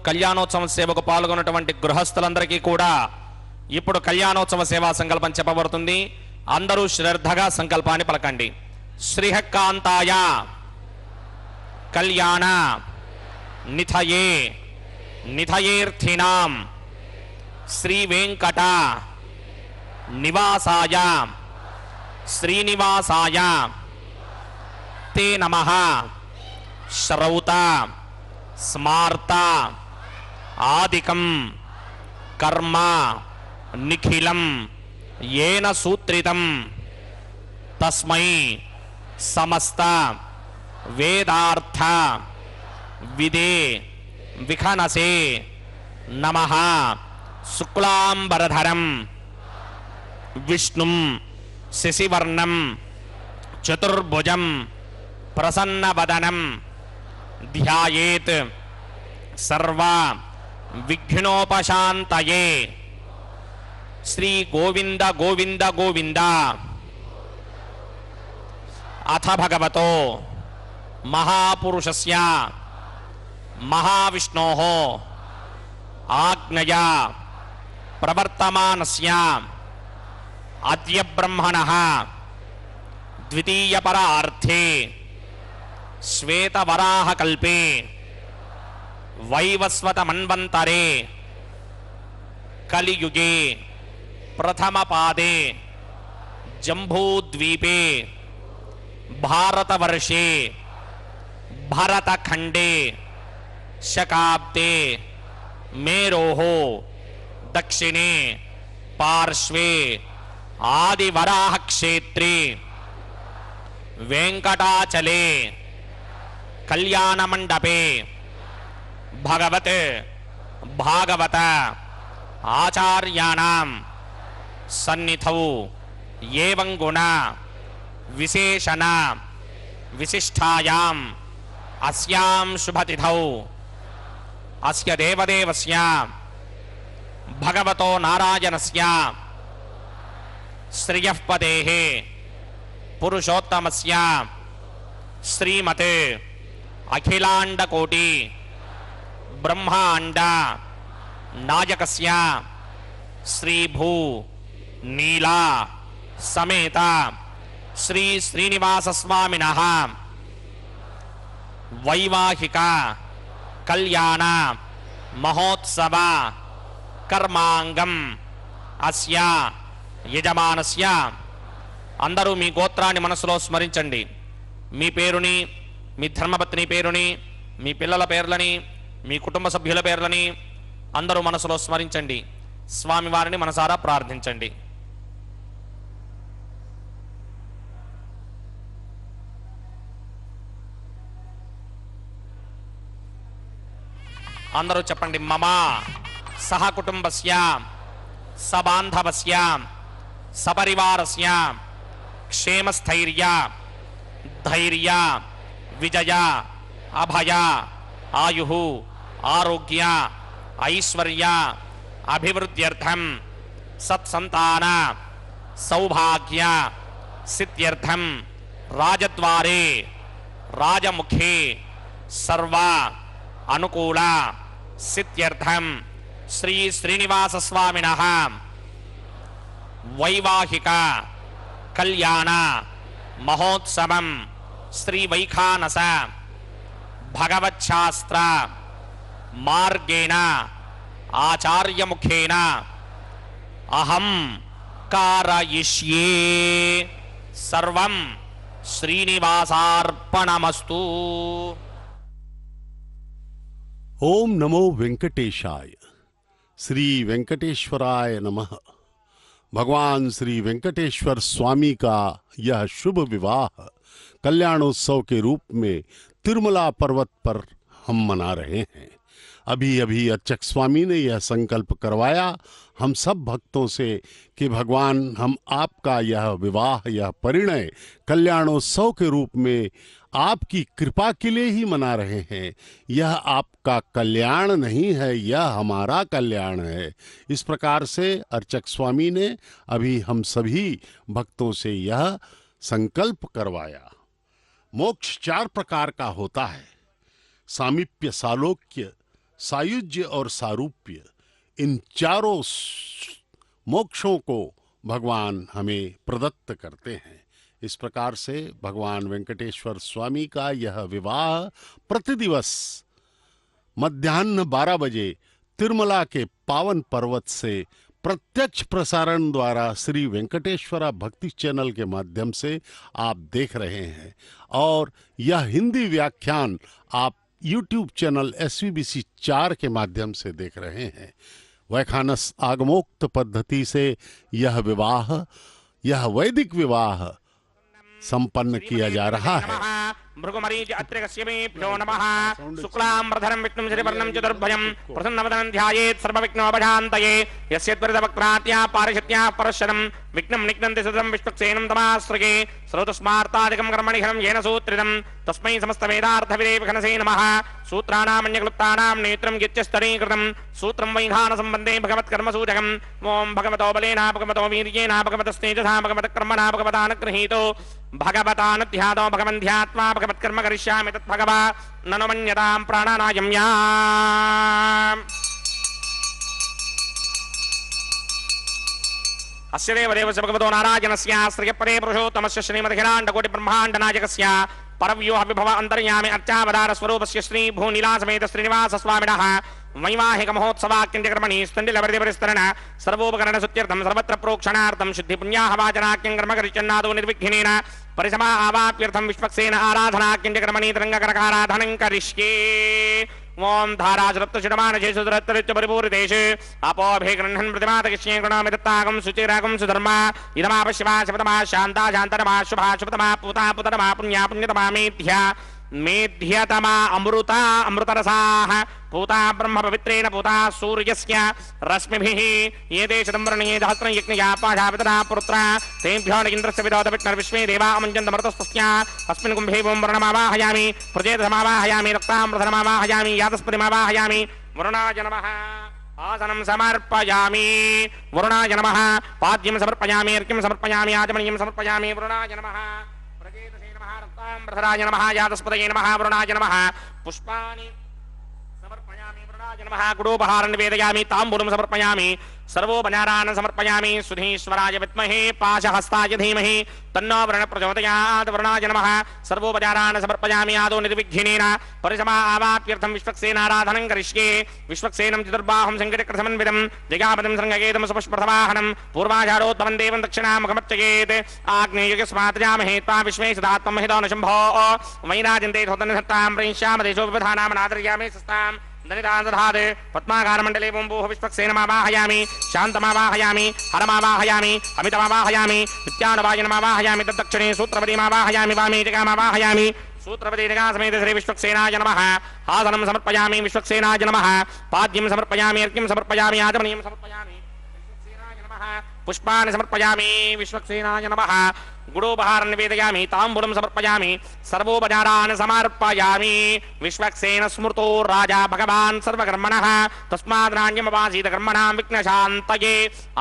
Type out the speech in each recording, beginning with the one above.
కళ్యాణోత్సవ సేవకు పాల్గొన్నటువంటి గృహస్థులందరికీ కూడా ఇప్పుడు కళ్యాణోత్సవ సేవా సంకల్పం చెప్పబడుతుంది. అందరూ శ్రద్ధగా సంకల్పాన్ని పలకండి. శ్రీహకాంతాయ కళ్యాణ నిథయే నిథయేర్థినాం శ్రీ వెంకట నివాసాయ శ్రీనివాసాయ తే నమః శ్రౌత స్మార్త ఆదికం కర్మ నిఖిలం येन सूत्रितं तस्मै समस्त वेदार्थ विदे विखनसे नमः शुक्लांबरधरं विष्णुं शशिवर्णं चतुर्भुजं प्रसन्नवदनं ध्यायेत् सर्व विघ्नोपशान्तये। श्री गोविंद गोविंद गोविंद। अथ भगवतो महापुरुषस्य महाविष्णोः आज्ञया प्रवर्तमानस्य अद्य ब्रह्मणः द्वितीयपरार्थे श्वेतवराहकल्पे वैवस्वतमन्वन्तरे कलियुगे प्रथम पादे जम्बूद्वीपे भारतवर्षे भरतखंडे शकाब्दे मेरोः दक्षिणे पार्श्वे आदिवराह क्षेत्रे वेंकटाचले कल्याणमंडपे भगवत भागवत आचार्याणां सन्निधौ एवं गुण विशेषण विशिष्टायाम् अस्यां शुभतिथौ अस्य देवदेवस्य भगवतो नारायणस्य श्रियः पदेः पुरुषोत्तमस्य श्रीमते अखिलांडकोटि ब्रह्मांड नायकस्य श्री भू नीला समेत श्री श्रीनिवास स्वामिनः वैवाहिक कल्याण महोत्सव कर्मांगम अस्य यजमानस्य అందరూ మీ గోత్రాన్ని మనసులో స్మరించండి. మీ పేరుని, మీ ధర్మపత్ని పేరుని, మీ పిల్లల పేర్లని, మీ కుటుంబ సభ్యుల పేర్లని అందరూ మనసులో స్మరించండి. స్వామివారిని మనసారా ప్రార్థించండి. అందరూ చెప్పండి. మమ సహ కుటుంబస్య సబాంధవస్య సపరివారస్య क्षेमस्थैर्य धैर्य विजय अभय आयुः आरोग्य ऐश्वर्य अभिवृद्ध्यर्थम सत्संतान सौभाग्य सिद्ध्यर्थम राजद्वारे राजमुखे सर्व अनुकूल सिद्ध्यर्थम श्री श्रीनिवास स्वामिनः वैवाहिक कल्याण महोत्सवम श्री वैखानस भगवच्छास्त्र मार्गेण आचार्य मुखेन अहम कारयिष्ये सर्वं श्रीनिवासार्पणमस्तु। ओम नमो वेंकटेशाय। श्री वेंकटेश्वराय नमः। भगवान श्री वेंकटेश्वर स्वामी का यह शुभ विवाह कल्याणोत्सव के रूप में तिरुमला पर्वत पर हम मना रहे हैं। अभी अभी अर्चक स्वामी ने यह संकल्प करवाया हम सब भक्तों से कि भगवान हम आपका यह विवाह, यह परिणय कल्याणोत्सव के रूप में आपकी कृपा के लिए ही मना रहे हैं। यह आपका कल्याण नहीं है, यह हमारा कल्याण है। इस प्रकार से अर्चक स्वामी ने अभी हम सभी भक्तों से यह संकल्प करवाया। मोक्ष 4 प्रकार का होता है: सामीप्य, सालोक्य, सायुज्य और सारूप्य। इन चारों मोक्षों को भगवान हमें प्रदत्त करते हैं। इस प्रकार से भगवान वेंकटेश्वर स्वामी का यह विवाह प्रतिदिवस मध्याह्न 12 बजे तिरुमला के पावन पर्वत से प्रत्यक्ष प्रसारण द्वारा श्री वेंकटेश्वरा भक्ति चैनल के माध्यम से आप देख रहे हैं, और यह हिंदी व्याख्यान आप YouTube चैनल SVBC 4 के माध्यम से देख रहे हैं। वैखानस आगमोक्त पद्धति से यह विवाह, यह वैदिक विवाह संपन्न किया जा रहा है। भृगुमरीच अत्रिकस्यमेभ्यो नमः। शुक्लाम्बरधरं विष्णुं शशिवर्णं चतुर्भुजं प्रसन्नवदनं ध्यायेत् सर्वविघ्नोपशान्तये। यस्य त्वरितवक्त्रात्या पारिषत्याः परशरं विघ्नं निघ्नन्ति सततं विष्णुक्सेनं तमाश्रये। स्रोतस्मार्तादिकं कर्मणि हरं येन सूत्रितं तस्मै समस्तवेदार्थविदे विघ्नसे नमः। सूत्राणामन्यक्लुप्तानां नेत्रं यच्चस्तरीकृतं सूत्रं वैघानसम्बन्धे भगवत्कर्मसूचकम्। ओं भगवतो बलेन भगवतो वीर्येण भगवतस्तेजसा भगवत्कर्मणा भगवतानुगृहीतो भगवतानुध्यातो भगवन् ध्यात्वा भगवत्कर्म करिष्यामि तद्भगवा ननु मन्यतां प्राणानायम्याम्। अस्य देवदेवस्य भगवतो नारायणस्य श्रियपदे पुरुषोत्तमस्य श्रीमदखिलाण्डकोटि ब्रह्माण्डनायकस्य परव्यूह विभव अन्तर्यामि अर्चावतार स्वरूपस्य श्री भूनीला समेत श्रीनिवास स्वामिनः वैवाहिक महोत्सवाक्यंत्यकर्मणि स्तण्डिलवृतिपरिस्तरण सर्वोपकरण सुत्यर्थं सर्वत्र प्रोक्षणार्थं शुद्धि पुण्याहवाचनाख्यं कर्म करिष्यन्नादो निर्विघ्नेन परिसमा आवाप्यर्थं विश्वक्सेन आराधनाख्यंत्यकर्मणि तरङ्गकरकाराधनं करिष्ये। ओं धारासुरप्तशुडमानशेषुदरत्तरित्य परिपूरितेषु अपोऽभिगृह्णन् प्रतिमातकृष्णे गृणामि दत्तागं सुचिरागं सुधर्मा इदमापशिवा शपतमा शान्ता शान्तरमा शुभा शुभतमा पूता पुतरमा पुण्या पुण्यतमा मेध्या मेध्यतमा अमृता अमृतरसाः पूता ब्रह्म पवित्रेण पूता सूर्यस्य रश्मिभिः ये देशतं वर्णये सहस्रं यज्ञया पाशापितरा पुत्रा तेभ्यो न इन्द्रस्य विरोधविष्णुर्विश्वे देवा अमञ्जन्तमृतस्तस्या अस्मिन् कुम्भे वों वर्णमावाहयामि प्रजेतसमावाहयामि रक्तामृतमावाहयामि यातस्पतिमावाहयामि वरुणाय नमः आसनं समर्पयामि वरुणाय नमः पाद्यं समर्पयामि अर्घ्यं समर्पयामि आचमनीयं समर्पयामि वरुणाय नमः प्रजेतसे नमः रक्तामृतराय नमः यातस्पतये नमः वरुणाय नमः पुष्पाणि समर्पयामि वरुणाय नमः गुडोपहारं निवेदयामि ताम्बूलं समर्पयामि सर्वोपचारान् समर्पयामि सुधीश्वराय विद्महे पाशहस्ताय धीमहि तन्नो वरुणः प्रचोदयात् वरुणाय नमः सर्वोपचारान् समर्पयामि आदौ निर्विघ्नेन परिसमा आवाप्यर्थं विश्वक्सेनाराधनं करिष्ये विश्वक्सेनं चतुर्बाहुं सङ्कटकृतसमन्वितं जगापदं सृङ्गकेतं सुपुष्पथवाहनं पूर्वाचारोद्भवं देवं दक्षिणामुखमर्चयेत् आग्नेयस्मात् जामहे त्वा विश्वे सदात्महितो न शम्भो वैराजन्ते धोतनधत्तां प्रयिष्यामदेशो विपधानामनादर्यामि सस्तां दनिदानदधात् पद्माकारमण्डले बुम्बुः विश्वक्सेनमावाहयामि शान्तमावाहयामि हरमावाहयामि अमितमावाहयामि नित्यानुवायनमावाहयामि तद्दक्षिणे सूत्रपतिमावाहयामि वामे जगामावाहयामि सूत्रपति जगासमेत श्री विश्वक्सेनाय नमः आसनं समर्पयामि विश्वक्सेनाय नमः पाद्यं समर्पयामि अर्घ्यं समर्पयामि आचमनीयं समर्पयामि विश्वक्सेनाय नमः पुष्पाणि समर्पयामि विश्वक्सेनाय नमः गुडोपहारं निवेदयामि ताम्बूलं समर्पयामि सर्वोपचारान् समर्पयामि विश्वक्सेन स्मृतो राजा भगवान् सर्वकर्मणः तस्मात् नान्यमवासीत कर्मणां विघ्नशान्तये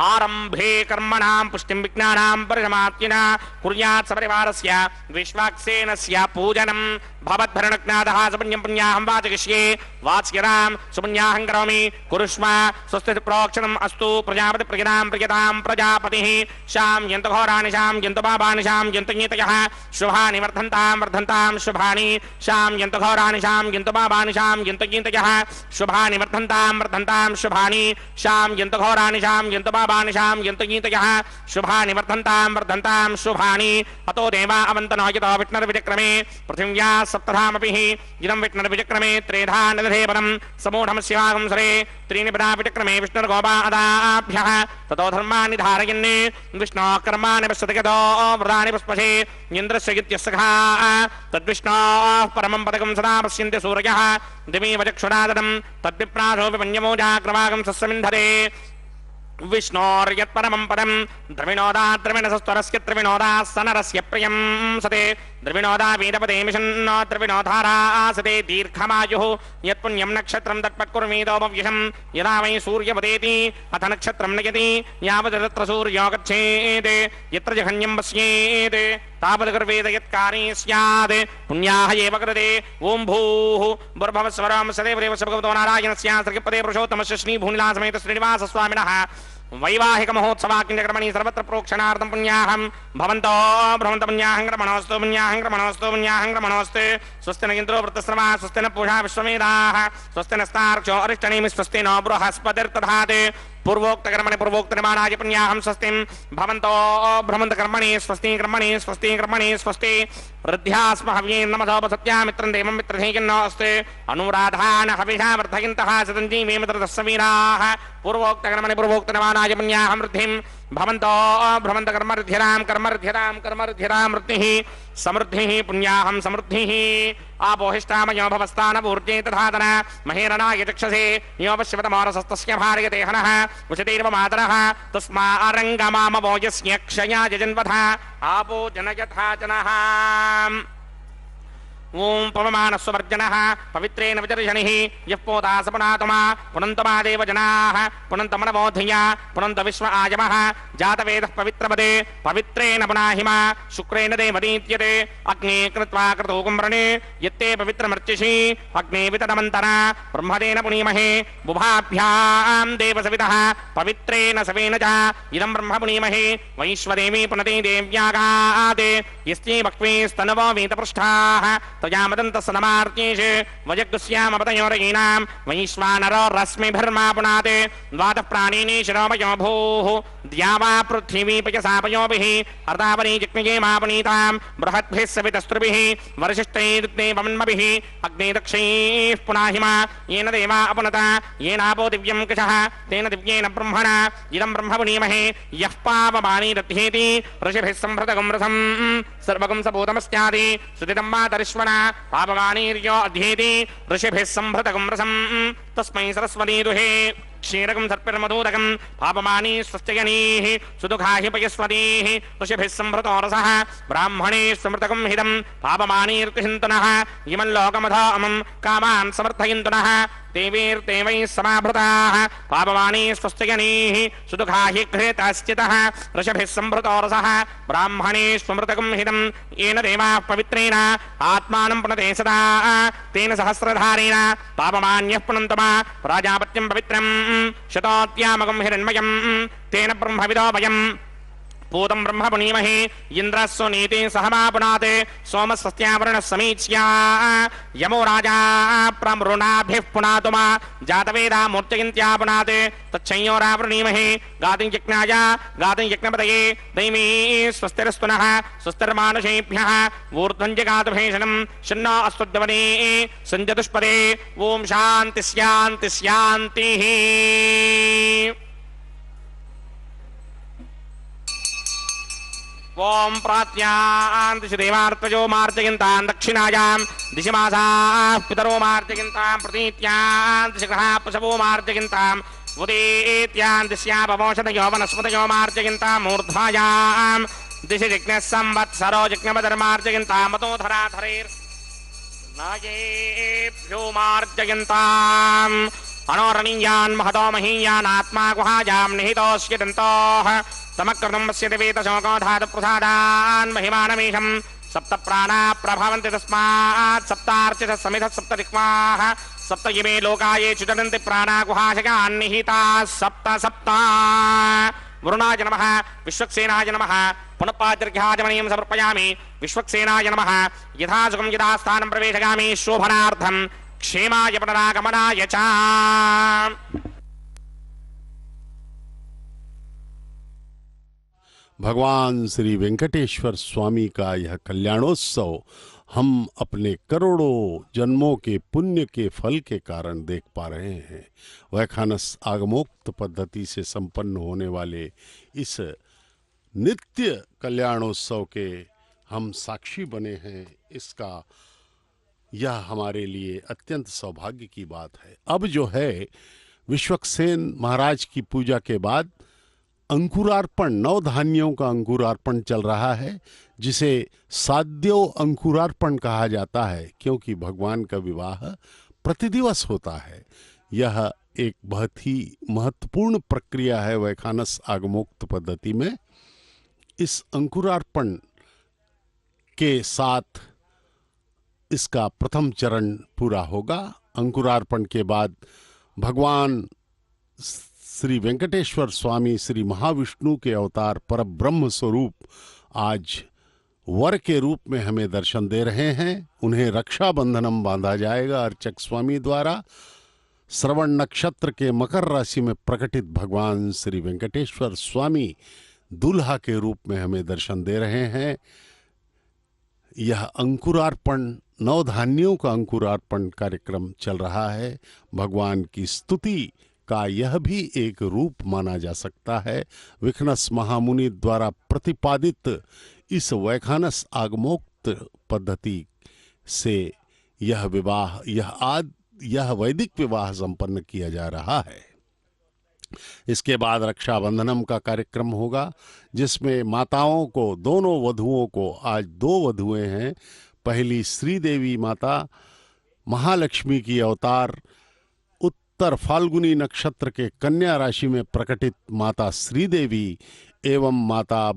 आरम्भे कर्मणां पुष्टिं विघ्नानां परिसमाप्तिना कुर्यात् सपरिवारस्य विश्वक्सेनस्य पूजनं भवद्भरणज्ञातः सुपुण्यं पुण्याहं वाचयिष्ये वाच्यतां सुपुण्याहं करोमि कुरुष्व स्वस्ति प्रोक्षणम् अस्तु प्रजापति प्रियतां प्रियतां प्रजापतिः शां यन्तघोराणि शां यन्तपापानि शां यन्तगीतयः शुभानि वर्धन्तां शुभानि शां यन्तघोराणि शां यन्तपापानि शां यन्तगीतयः शुभानि वर्धन्तां शुभानि शां यन्तघोराणि शां यन्तपापानि शां यन्तगीतयः शुभानि वर्धन्तां शुभानि अतो देवा अवन्तनो यतो विष्णुर्विचक्रमे पृथिव्या सप्तधामपि इदं विष्णुर्विचक्रमे त्रेधा निदधे पदं समूढं शिवागं सरे त्रीणि पदा विचक्रमे विष्णुर्गोपादाभ्यः ततो धर्माणि धारयन् विष्णोः कर्माणि पश्यति व्रतानि पुष्पसे इन्द्रस्य इत्यस्सखा तद्विष्णोः परमं पदकं सदा पश्यन्ति सूर्यः दिवीव चक्षुरादनं तद्विप्रासोऽपि पञ्चमोजाग्रवागं सस्यमिन्धते विष्णोर्यत्परमं पदं द्रविणोदाद्रविणसस्वरस्य त्रिविणोदासनरस्य प्रियं सते द्रविणोदा वीरपदे मिषन्नो द्रविणोधारासते दीर्घमायुः यत्पुण्यं नक्षत्रं तत्पत्कुर्मीदोपव्यशं यदा वै सूर्यपदेति अथ नक्षत्रं नयति यावदत्र सूर्यो गच्छेत् यत्र जघन्यं पश्येत् तावद्गर्वेद यत्कारी स्यात् पुण्याः एव कृते ॐ भूः भुर्भुवस्वरं सदैवदेव भगवतो नारायणस्य श्रीपदे पुरुषोत्तमस्य श्रीभूनिलासमेत श्रीनिवासस्वामिनः वैवाहिक महोत्सवाकिञ्चकर्मणि सर्वत्र प्रोक्षणार्थं पुण्याहं भवन्तो भ्रमन्त पुण्याहं क्रमणोऽस्तु स्वस्ति न इन्द्रो वृत्तश्रवा स्वस्ति न पूषा विश्वमेधाः स्वस्ति नस्तार्क्ष्यो अरिष्टनेमि स्वस्ति नो बृहस्पतिर्दधात् पूर्वोक्तकर्मणि पूर्वोक्तनिर्माणाय पुण्याहं स्वस्तिं भवन्तो भ्रमन्तकर्मणि स्वस्ति स्वस्ति वृद्ध्यास्म हव्येर्नमसोपसत्यामित्रं देवं मित्रधेयन्नोऽस्तु अनुराधान हविषा वर्धयन्तः सतञ्जीवेम तृतस्सवीराः पूर्वोक्तकर्मणि पूर्वोक्तनिर्माणाय पुण्याहं वृद्धिं भवन्तो कर्मर्ध्यतां वृद्धिः समृद्धिः पुण्याहं समृद्धिः आपोहिष्टामयो भवस्तानपूर्जे तथातन महेरणाय चक्षसे योपश्यवतमोरसस्तस्य भार्यते हनः उशतेर्व मातरः तस्मारङ्गमामवो यस्य क्षयाय जन्वथा आपो जनयथा जनः ओं पवमानस्वर्जनः पवित्रेण विचर्षणिः यः पोतासपुनातमा पुनन्तमादेव जनाः पुनन्तमनबोधिया पुनन्त विश्व आयमः जातवेदः पवित्रपदे पवित्रेण पुनाहिमा शुक्रेण देवदीत्यते अग्ने कृत्वा क्रतु कुम्भरणे यत्ते पवित्रमर्चिषि अग्ने विततमन्तना ब्रह्मदेन पुनीमहे बुभाभ्यां देवसवितः पवित्रेण सवेन च इदं ब्रह्म पुनीमहे वैश्वदेवी पुनते देव्यागात् यस्यै वक्वे स्तनवो वीतपृष्ठाः तजामदन्तस्सनमार्त्येष वजग्स्यामपतयोरयीनां वैश्वानरो रश्मिभिर्मा पुनाते द्वादः प्राणिनी शिरोमयो भूः द्यावा पृथिवी पयसापयोभिः अर्धावरी जिग्नये मापनीतां बृहद्भिः सवितस्त्रुभिः वर्षिष्ठैर्देवमन्मभिः अग्ने दक्षैः पुनाहिमा येन देवा अपनता येनापो दिव्यं कृशः तेन दिव्येन ब्रह्मणा इदं ब्रह्म पुनीमहे यः पावमानी दध्येति ऋषिभिः संभृतगं रथं सर्वगं सपूतमस्यादि सुदितं मातरिष्वणः पापवाणीर्यो अध्येति ऋषिभिः संभृतकं रसं तस्मै सरस्वती दुहे क्षीरकं सर्पिर्मधूदकं पापमानी स्वस्त्ययनीः सुदुःखा हि पयस्वतीः ऋषिभिः संभृतो रसः ब्राह्मणे स्मृतकं हिदं पापमानीर्तिहिन्तनः इमं लोकमधामं कामान् समर्थयन्तनः देवीर्देवैः समाभृताः पापमानी स्वस्त्ययनीः सुदुःखा हि घृताश्चितः ऋषिभिः संभृतो रसः ब्राह्मणे स्मृतकं हिदं येन देवाः पवित्रेण आत्मानं पुनते सदा तेन सहस्रधारेण पापमान्यः पुनन्तमा प्राजापत्यं पवित्रम् शतोत्यामकं हिरण्मयं तेन ब्रह्मविदो वयम् पूतं ब्रह्म पुनीमहे इन्द्रस्व नीति सहमापुनाते सोमस्वस्त्यावरणः समीच्या यमो राजा प्रमृणाभिः पुनातुमा जातवेदा मूर्तयन्त्यापुनाते तच्छंयोरावृणीमहे गातिं यज्ञाय गातिं यज्ञपतये दैवी स्वस्तिरस्तुनः स्वस्तिर्मानुषेभ्यः ऊर्ध्वं जगातुभेषणं शन्नो अस्तुद्वने सञ्जतुष्पदे ॐ शान्ति शान्ति शान्तिः। ओम प्रात्यां दिशि देवार्तजो मार्जयन्तां दक्षिणायां दिशि मासाः पितरो मार्जयन्तां प्रतीत्यां दिशि ग्रहाः पशवो मार्जयन्तां उदेत्यां दिश्यापवोषधयो वनस्पतयो मार्जयन्तां मूर्ध्वायां दिशि जिज्ञः संवत्सरो जिज्ञपदर्मार्जयन्तां मतोधराधरैर् नायेभ्यो मार्जयन्ताम् अनोरणीयान् महतो महीयान् आत्मा गुहायां निहितोऽस्य दन्तोः समक्रतुं पश्यति वेतशोकोधातुप्रसादान् महिमानमीशं सप्त प्राणा प्रभवन्ति तस्मात् सप्तार्चितः समिधः सप्त दिक्पाः सप्त इमे लोकाये चुचरन्ति प्राणा गुहाशयान् निहिताः सप्त सप्त। वरुणाय नमः विश्वक्सेनाय नमः पुनःपाद्यर्घ्याजमनीयं समर्पयामि विश्वक्सेनाय नमः यथासुखं यथास्थानं प्रवेशयामि शोभनार्थं क्षेमाय पुनरागमनाय च। भगवान श्री वेंकटेश्वर स्वामी का यह कल्याणोत्सव हम अपने करोड़ों जन्मों के पुण्य के फल के कारण देख पा रहे हैं। वैखानस आगमोक्त पद्धति से संपन्न होने वाले इस नित्य कल्याणोत्सव के हम साक्षी बने हैं। इसका यह हमारे लिए अत्यंत सौभाग्य की बात है। अब जो है विश्वक्सेन महाराज की पूजा के बाद अंकुरार्पण, नौ धान्यों का अंकुरार्पण चल रहा है, जिसे साध्यो अंकुरार्पण कहा जाता है, क्योंकि भगवान का विवाह प्रतिदिवस होता है। यह एक बहुत ही महत्वपूर्ण प्रक्रिया है वैखानस आगमोक्त पद्धति में। इस अंकुरार्पण के साथ इसका प्रथम चरण पूरा होगा। अंकुरार्पण के बाद भगवान श्री वेंकटेश्वर स्वामी श्री महाविष्णु के अवतार पर ब्रह्म स्वरूप आज वर के रूप में हमें दर्शन दे रहे हैं। उन्हें रक्षाबंधनम बांधा जाएगा अर्चक स्वामी द्वारा। श्रवण नक्षत्र के मकर राशि में प्रकटित भगवान श्री वेंकटेश्वर स्वामी दूल्हा के रूप में हमें दर्शन दे रहे हैं। यह अंकुरार्पण, नौ धान्यों का अंकुरार्पण कार्यक्रम चल रहा है। भगवान की स्तुति का यह भी एक रूप माना जा सकता है। विखनस महामुनि द्वारा प्रतिपादित इस वैखानस आगमोक्त पद्धति से यह विवाह, यह वैदिक विवाह संपन्न किया जा रहा है। इसके बाद रक्षाबंधनम का कार्यक्रम होगा, जिसमें माताओं को, दोनों वधुओं को, आज दो वधुएं हैं। पहली श्रीदेवी माता महालक्ष्मी की अवतार, उत्तर फाल्गुनी नक्षत्र के कन्या राशि में प्रकटित माता श्रीदेवी एवं माता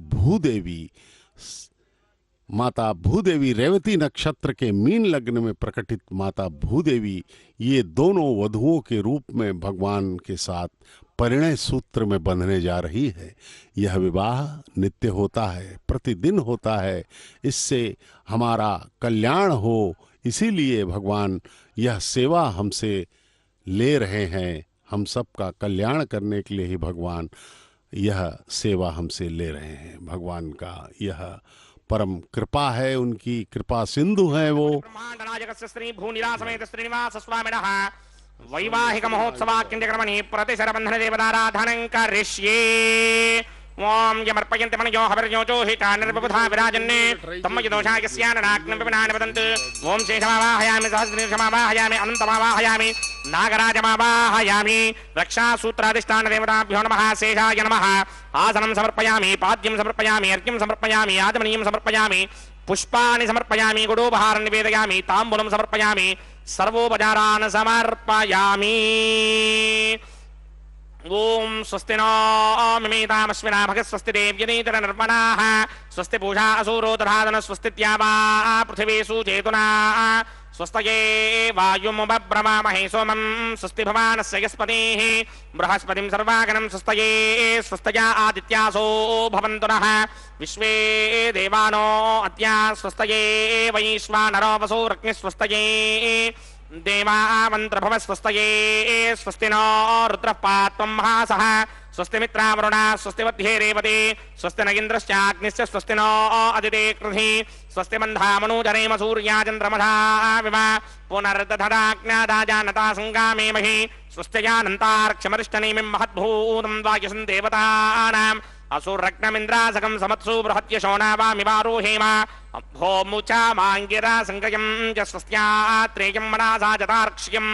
भूदेवी रेवती नक्षत्र के मीन लग्न में प्रकटित माता भूदेवी, ये दोनों वधुओं के रूप में भगवान के साथ परिणय सूत्र में बंधने जा रही है। यह विवाह नित्य होता है, प्रतिदिन होता है। इससे हमारा कल्याण हो, इसीलिए भगवान यह सेवा हमसे ले रहे हैं। हम सबका कल्याण करने के लिए ही भगवान यह सेवा हमसे ले रहे हैं। भगवान का यह परम कृपा है, उनकी कृपा सिंधु है वो। वैवाहिक महोत्सवाख्यंजकर्मणि प्रतिशरबंधन देवताराधनं करिष्ये। ओम यमर्पयन्ति मनयो हविर्योजोहिता निर्बुधा विराजन्ने तम्मय दोषाय स्याननाग्नं विपनानि वदन्तु ओम शेषमावाहयामि सहस्रनीर्षमावाहयामि अनन्तमावाहयामि नागराजमावाहयामि रक्षासूत्राधिष्ठान देवताभ्यो नमः शेषाय नमः आसनं समर्पयामि पाद्यं समर्पयामि अर्घ्यं समर्पयामि आचमनीयं समर्पयामि पुष्पाणि समर्पयामि गुडोपहारं निवेदयामि ताम्बूलं समर्पयामि सर्वोपचारान् समर्पयामि ओम स्वस्ति नो मिमेतामश्विना भगः स्वस्ति देव्यनीतर निर्मणाः स्वस्ति पूषा असुरो दधादन स्वस्ति द्यावा पृथिवी सुचेतुना स्वस्तये वायुमुपब्रमामहे सोमं स्वस्ति भवानस्य यस्पतिः बृहस्पतिं सर्वागणं स्वस्तये स्वस्तया आदित्यासो भवन्तु नः विश्वे देवानो अद्या स्वस्तये वैश्वानरो वसुरग्निः स्वस्तये देवामन्त्रभव स्वस्तये स्वस्ति नो रुद्रः पात्वं महासः स्वस्ति मित्रावरुणा स्वस्ति मध्ये रेवते स्वस्ति न इन्द्रश्चाग्निश्च स्वस्ति नो अदिते कृधि स्वस्ति मन्धामनूजरेम सूर्याचन्द्रमसा विव पुनर्दधदाज्ञादाजानता सङ्गामेमहि स्वस्त्यजानन्तार्क्षमरिष्टनेमिं महद्भूतं वायुसं देवतानाम् असुरग्नमिन्द्रासकं समत्सु बृहत्यशोनावामिवारोहेम भोमुचा माङ्गिरा सङ्गयं च स्वस्त्यात्रेयं मनासा जतार्क्ष्यं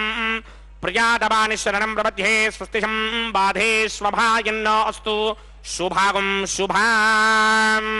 प्रियादवानि शरणं प्रपद्ये स्वस्तिशं बाधेष्वभायन्न अस्तु शुभागं शुभाम्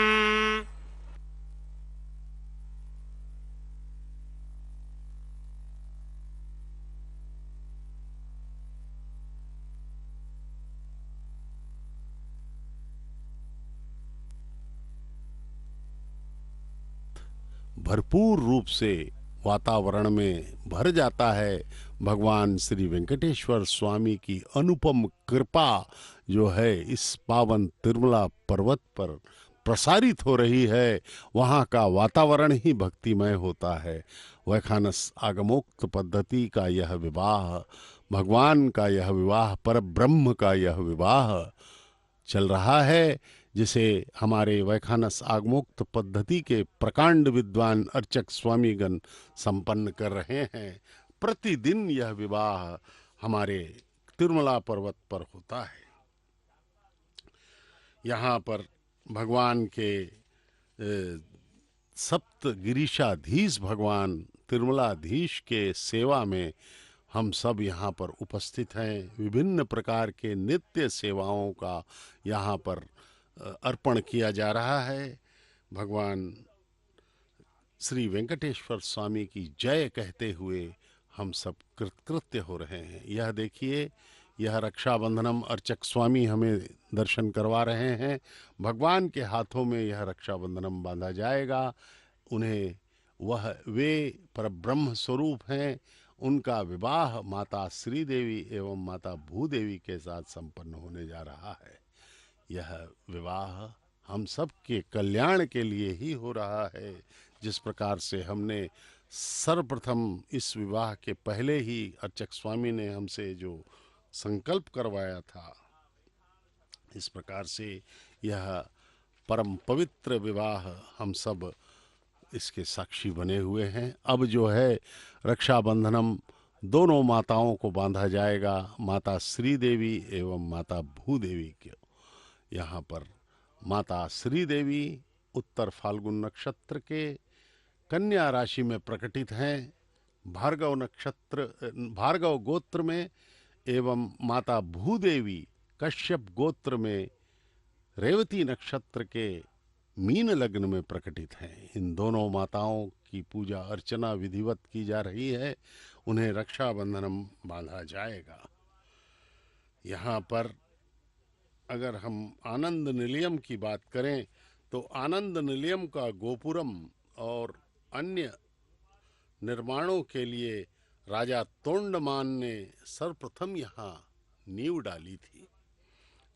भरपूर रूप से वातावरण में भर जाता है भगवान श्री वेंकटेश्वर स्वामी की अनुपम कृपा जो है इस पावन तिरुमला पर्वत पर प्रसारित हो रही है। वहाँ का वातावरण ही भक्तिमय होता है। वैखानस आगमोक्त पद्धति का यह विवाह, भगवान का यह विवाह, पर ब्रह्म का यह विवाह चल रहा है, जिसे हमारे वैखानस आगमोक्त पद्धति के प्रकांड विद्वान अर्चक स्वामीगण संपन्न कर रहे हैं। प्रतिदिन यह विवाह हमारे तिरुमला पर्वत पर होता है। यहाँ पर भगवान के सप्त गिरीशाधीश भगवान तिरुमलाधीश के सेवा में हम सब यहाँ पर उपस्थित हैं। विभिन्न प्रकार के नित्य सेवाओं का यहाँ पर अर्पण किया जा रहा है। भगवान श्री वेंकटेश्वर स्वामी की जय कहते हुए हम सब कृतकृत्य हो रहे हैं। यह देखिए, यह रक्षाबंधनम अर्चक स्वामी हमें दर्शन करवा रहे हैं। भगवान के हाथों में यह रक्षाबंधनम बांधा जाएगा। उन्हें वे परब्रह्म स्वरूप हैं। उनका विवाह माता श्रीदेवी एवं माता भूदेवी के साथ संपन्न होने जा रहा है। यह विवाह हम सब के कल्याण के लिए ही हो रहा है। जिस प्रकार से हमने सर्वप्रथम इस विवाह के पहले ही अर्चक स्वामी ने हमसे जो संकल्प करवाया था, इस प्रकार से यह परम पवित्र विवाह हम सब इसके साक्षी बने हुए हैं। अब जो है रक्षाबंधनम दोनों माताओं को बांधा जाएगा, माता श्रीदेवी एवं माता भूदेवी के। यहाँ पर माता श्रीदेवी उत्तर फाल्गुन नक्षत्र के कन्या राशि में प्रकटित हैं, भार्गव गोत्र में, एवं माता भूदेवी कश्यप गोत्र में रेवती नक्षत्र के मीन लग्न में प्रकटित हैं। इन दोनों माताओं की पूजा अर्चना विधिवत की जा रही है। उन्हें रक्षाबंधनम बांधा जाएगा। यहाँ पर अगर हम आनंद निलयम की बात करें तो आनंद निलयम का गोपुरम और अन्य निर्माणों के लिए राजा तोंडमान ने सर्वप्रथम यहाँ नींव डाली थी।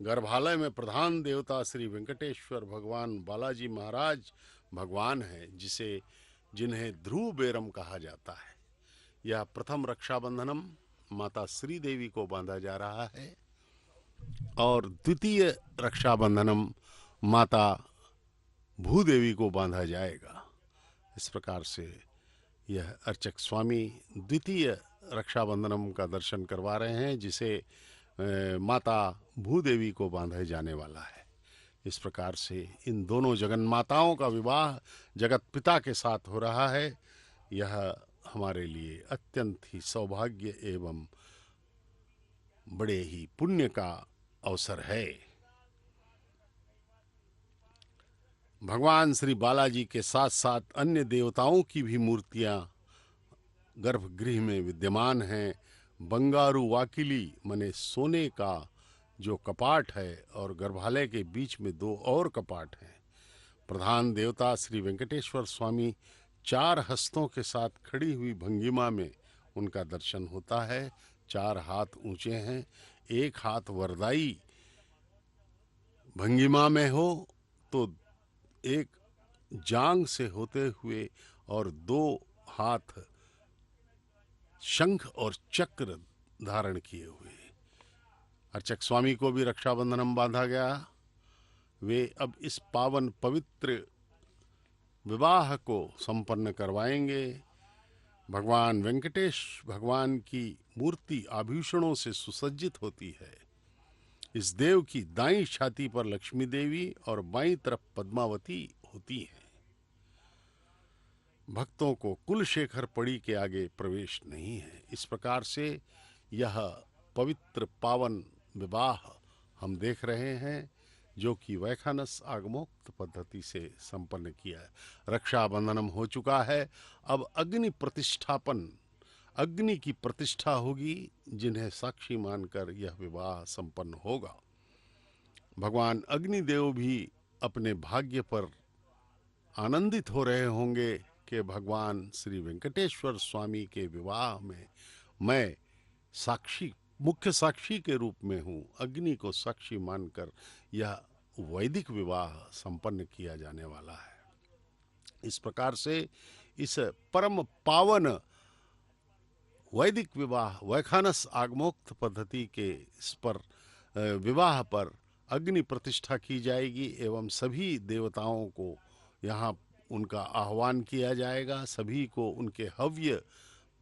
गर्भालय में प्रधान देवता श्री वेंकटेश्वर भगवान बालाजी महाराज भगवान हैं, जिन्हें ध्रुव बेरम कहा जाता है। यह प्रथम रक्षाबंधनम माता श्री देवी को बांधा जा रहा है और द्वितीय रक्षाबंधनम माता भूदेवी को बांधा जाएगा। इस प्रकार से यह अर्चक स्वामी द्वितीय रक्षाबंधनम का दर्शन करवा रहे हैं, जिसे माता भूदेवी को बांधा जाने वाला है। इस प्रकार से इन दोनों जगन्माताओं का विवाह जगत पिता के साथ हो रहा है। यह हमारे लिए अत्यंत ही सौभाग्य एवं बड़े ही पुण्य का अवसर है। भगवान श्री बालाजी के साथ साथ अन्य देवताओं की भी मूर्तियां गर्भगृह में विद्यमान हैं। बंगारू वाकिली माने सोने का जो कपाट है और गर्भालय के बीच में 2 और कपाट हैं। प्रधान देवता श्री वेंकटेश्वर स्वामी 4 हस्तों के साथ खड़ी हुई भंगिमा में उनका दर्शन होता है। 4 हाथ ऊंचे हैं, 1 हाथ वरदाई भंगिमा में हो तो 1 जांग से होते हुए और 2 हाथ शंख और चक्र धारण किए हुए। अर्चक स्वामी को भी रक्षाबंधनम बांधा गया। वे अब इस पावन पवित्र विवाह को संपन्न करवाएंगे। भगवान वेंकटेश भगवान की मूर्ति आभूषणों से सुसज्जित होती है। इस देव की दाईं छाती पर लक्ष्मी देवी और बाईं तरफ पद्मावती होती हैं। भक्तों को कुलशेखर पड़ी के आगे प्रवेश नहीं है। इस प्रकार से यह पवित्र पावन विवाह हम देख रहे हैं, जो कि वैखानस आगमोक्त पद्धति से संपन्न किया है। रक्षाबंधनम हो चुका है। अब अग्नि प्रतिष्ठापन, अग्नि की प्रतिष्ठा होगी, जिन्हें साक्षी मानकर यह विवाह संपन्न होगा। भगवान अग्निदेव भी अपने भाग्य पर आनंदित हो रहे होंगे कि भगवान श्री वेंकटेश्वर स्वामी के विवाह में मैं साक्षी, मुख्य साक्षी के रूप में हूँ। अग्नि को साक्षी मानकर यह वैदिक विवाह संपन्न किया जाने वाला है। इस प्रकार से इस परम पावन वैदिक विवाह वैखानस आगमोक्त पद्धति के इस पर विवाह पर अग्नि प्रतिष्ठा की जाएगी एवं सभी देवताओं को यहाँ उनका आह्वान किया जाएगा। सभी को उनके हव्य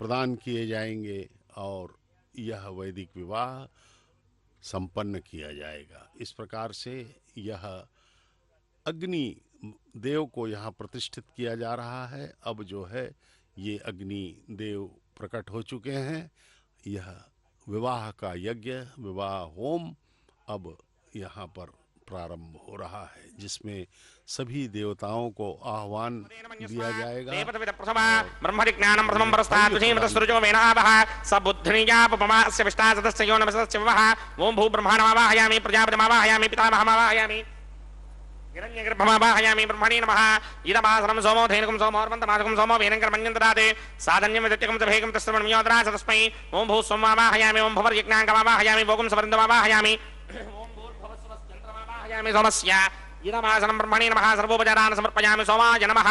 प्रदान किए जाएंगे और यह वैदिक विवाह संपन्न किया जाएगा। इस प्रकार से यह अग्नि देव को यहाँ प्रतिष्ठित किया जा रहा है। अब जो है ये अग्नि देव प्रकट हो चुके हैं। यह विवाह का यज्ञ, विवाह होम अब यहाँ पर प्रारंभ हो रहा है, जिसमें सभी देवताओं को आह्वान दिया जाएगा। ब्रह्मज्ञानं प्रथमं परस्तात् विषीमतसृजो वेनावः सबुद्धिनिजापमास्य विष्टासदस्य यो नमसस्य वः ओम भू ब्रह्माणमावाहयामि प्रजापतिमावाहयामि पितामहमावाहयामि हिरण्यगर्भमावाहयामि ब्रह्मणे नमः इदमासनं सोमो धेनुकं सोमोर्वन्तमासकं सोमो वेनङ्कर्मण्यं ददाते साधन्यं विदत्यकं च भेगं तस्सर्वणं तस्मै ओम भू सोममावाहयामि ओम भवर्यज्ञाङ्गमावाहयामि भोगं सवृन्दमावाहयामि सोमस्य इदमासनं ब्रह्मणे नमः सर्वोपचारान् समर्पयामि सोमाय नमः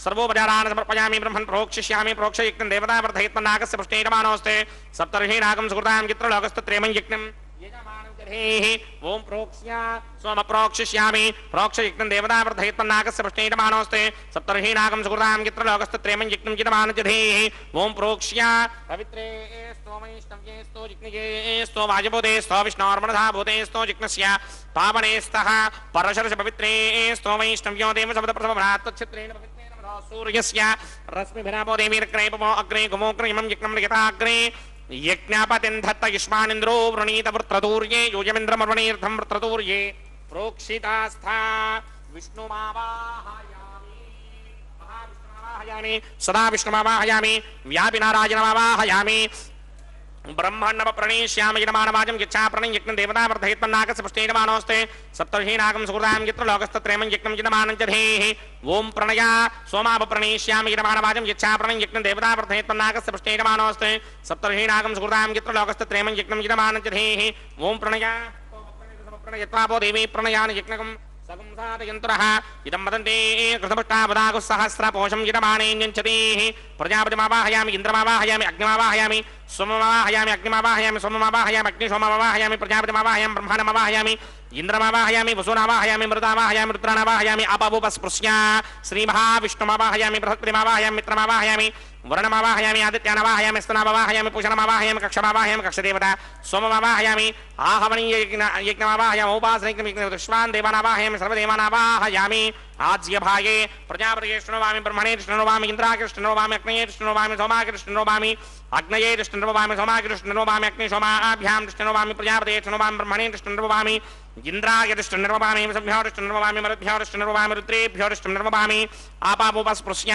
सर्वोपचारान् समर्पयामि ब्रह्मन् प्रोक्षिष्यामि प्रोक्षयज्ञं देवता वर्धयित्वन्नागस्य पुष्टेयमानोऽस्ते सप्तर्षीणागं सुकृतां चित्रलोकस्तत्रेमं यज्ञं यजमानं जधेहि ओम प्रोक्ष्या सोम प्रोक्षिष्यामि प्रोक्षयज्ञं देवता वर्धयित्वन्नागस्य पुष्टेयमानोऽस्ते सप्तर्षीणागं सुकृतां चित्रलोकस्तत्रेमं यज्ञं यजमानं जधेहि ओम प्रोक्ष्या पवित्रे स्तो जिग्नेस्तो वाजभूतेस्तो विष्णोर्मणधा भूतेस्तो जिग्नस्य पावनेस्तः परशर्ष पवित्रेस्तो वैष्णव्यो देव शब्द प्रथमभ्रातच्छत्रेण पवित्रेण मनो सूर्यस्य रश्मिभिरापो देवीर्ग्रेपमो अग्रे गुमोग्रयमं यज्ञं लिखिताग्रे यज्ञापतिं धत्त युष्मानिन्द्रो वृणीत वृत्रतूर्ये योजमिन्द्रमर्वणीर्थं वृत्रतूर्ये प्रोक्षितास्था विष्णुमावाहयामि महाविष्णुमावाहयामि सदा विष्णुमावाहयामि व्यापिनारायणमावाहयामि ब्रह्मण्डम प्रणीष्यामि यजमानवाजं यच्छा प्रणय यज्ञं देवता वर्धयित्वन्नागस्य पुष्टेयमानोऽस्ते सप्तर्षीणागं सुकृतां चित्रलोकस्तत्रेमं यज्ञं यजमानं जधेहि ओम प्रणया सोमाप प्रणीष्यामि यजमानवाजं यच्छा प्रणय यज्ञं देवता वर्धयित्वन्नागस्य पुष्टेयमानोऽस्ते सप्तर्षीणागं सुकृतां चित्रलोकस्तत्रेमं यज्ञं यजमानं जधेहि ओम प्रणया प्रणयत्वापो देवी प्रणयान यज्ञकं सगं साधयन्तरः इदं वदन्ते कृतपुष्टावदागुः सहस्रपोषं यजमानेऽन्यञ्चतीः प्रजापतिमावाहयामि इन्द्रमावाहयामि अग्निमावाहयामि सोममावाहयामि अग्निमावाहयामि सोममावाहयामि अग्निसोममावाहयामि प्रजापतिमावाहयामि ब्रह्माण्डमावाहयामि ఇంద్రమావాహయామి వసూనావాహయామి మృతావాహయామి రుద్రానావాహయామి ఆపావోపస్పృశ్య శ్రీమహావిష్ణుమావాహయామి బృహస్పతిమావాహయామి మిత్రమావాహయామి వరుణమావాహయామి ఆదిత్యానవాహయామి స్తనావాహయామి పూషణమావాహయామి కక్షమావాహయామి కక్షదేవత సోమమావాహయామి ఆహవనీయ యజ్ఞమావాహయామి ఉపాసనయజ్ఞ విశ్వాన్ దేవానావాహయామి సర్వదేవానావాహయామి ఆజ్యభాగే ప్రజాపతయే శృణోవామి బ్రహ్మణే శృణోవామి ఇంద్రాయ శృణోవామి అగ్నయే శృణోవామి సోమాయ శృణోవామి అగ్నయే శృణోవామి సోమాయ శృణోవామి అగ్ని సోమాభ్యాం శృణోవామి ప్రజాపతయే శృణోవామి బ్రహ్మణే శృణోవామి ఇంద్రాయ శృణోవామి సభ్యో శృణోవామి మరుభ్యో శృణోవామి రుద్రేభ్యో శృణోవామి ఆపావోపస్పృశ్య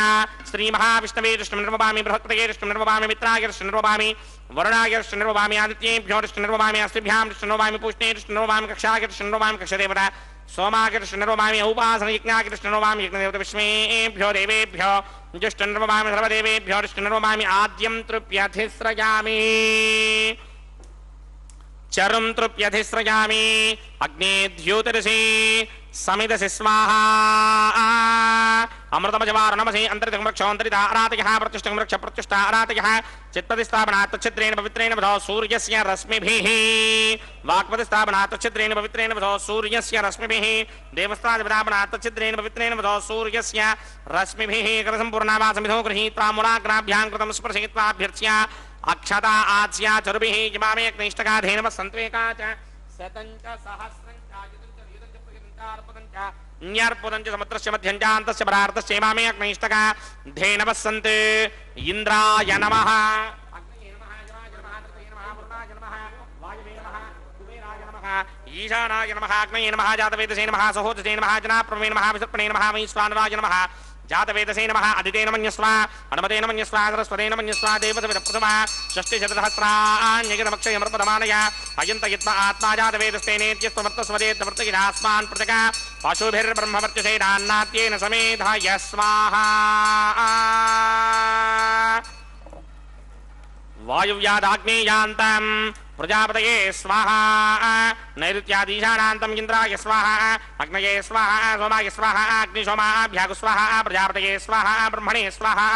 శ్రీమహావిష్ణవే శృణోవామి బృహస్పతయే శృణోవామి మిత్రాయ శృణోవామి వరుణాయ శృణోవామి ఆదిత్యేభ్యో శృణోవామి అస్తిభ్యాం శృణోవామి పూష్ణే శృణోవామి కక్షాయ శృణోవామి కక్షదేవత సోమాయ శృణోవామి ఉపాసనయజ్ఞాయ శృణోవామి యజ్ఞదేవత విష్ణేభ్యో దేవేభ్యో జ్యేష్ఠోవామి సర్వదేవేభ్యో శృణోవామి ఆద్యం తృప్యధిస్రయామి చరుం తృప్యధిస్రయామి అగ్నే ద్యోతిరసి సమిదసి స్వాహా అమృతమజవారుణమసి అంతరితమృక్షోంతరితారాతయః ప్రతిష్టమృక్ష ప్రతిష్టారాతయః చిత్పతిస్థాపనాత్ ఛిద్రేణ పవిత్రేణ వదో సూర్యస్య రశ్మిభిః వాక్పతిస్థాపనాత్ ఛిద్రేణ పవిత్రేణ వదో సూర్యస్య రశ్మిభిః దేవస్థాపనాత్ ఛిద్రేణ పవిత్రేణ వదో సూర్యస్య రశ్మిభిః కలసంపూర్ణావాసమిధో గృహీత్వా మూలాగ్రాభ్యాం కృతం స్పర్శయిత్వాభ్యర్చ్య అక్షతా ఆచ్య చరుభిః ఇమామే అగ్నిష్టకాధేనవ సంత్వేకా చ శతంచ సహస్రం చాయుతం చ వీతం చ ప్రయుతం చ అర్పతం చ న్యార్పదం చ సముద్రస్య మధ్యం చ అంతస్య పరార్ధస్య ఇమామే అగ్నిష్టకా ధేనవః సంత్ ఇంద్రాయ నమః అగ్నయే నమః యమాయ నమః ధృతయే నమః వరుణాయ నమః వాయువే నమః కుబేరాయ నమః ఈశానాయ నమః అగ్నయే నమః జాతవేదసే నమః సహోదసే నమః జనాప్రమే నమః విసర్పణే నమః వైశ్వానరాయ నమః జాతవేదసే నమః అదితేన మన్యస్వ అనుమతేన మన్యస్వ సరస్వతేన మన్యస్వ దేవతవేద ప్రథమ షష్ఠిశతసహస్రాణ్యగిరమక్షయమర్పదమానయ అయంతయత్వ ఆత్మా జాతవేదస్తేనేత్యస్వమర్తస్వదేత్తమర్తగిరాస్మాన్ ప్రతక పశుభిర్బ్రహ్మవర్చసేనాన్నాత్యేన సమేధాయ స్వాహా వాయువ్యాదాగ్నేయాంతం ప్రజాపతయే స్వాహా నైరుత్యాదీశానాంతం ఇంద్రాయ స్వాహా అగ్నయే స్వాహా సోమాయ స్వాహా అగ్నిశోమాభ్యాగు స్వాహా ప్రజాపతయే స్వాహా బ్రహ్మణే స్వాహా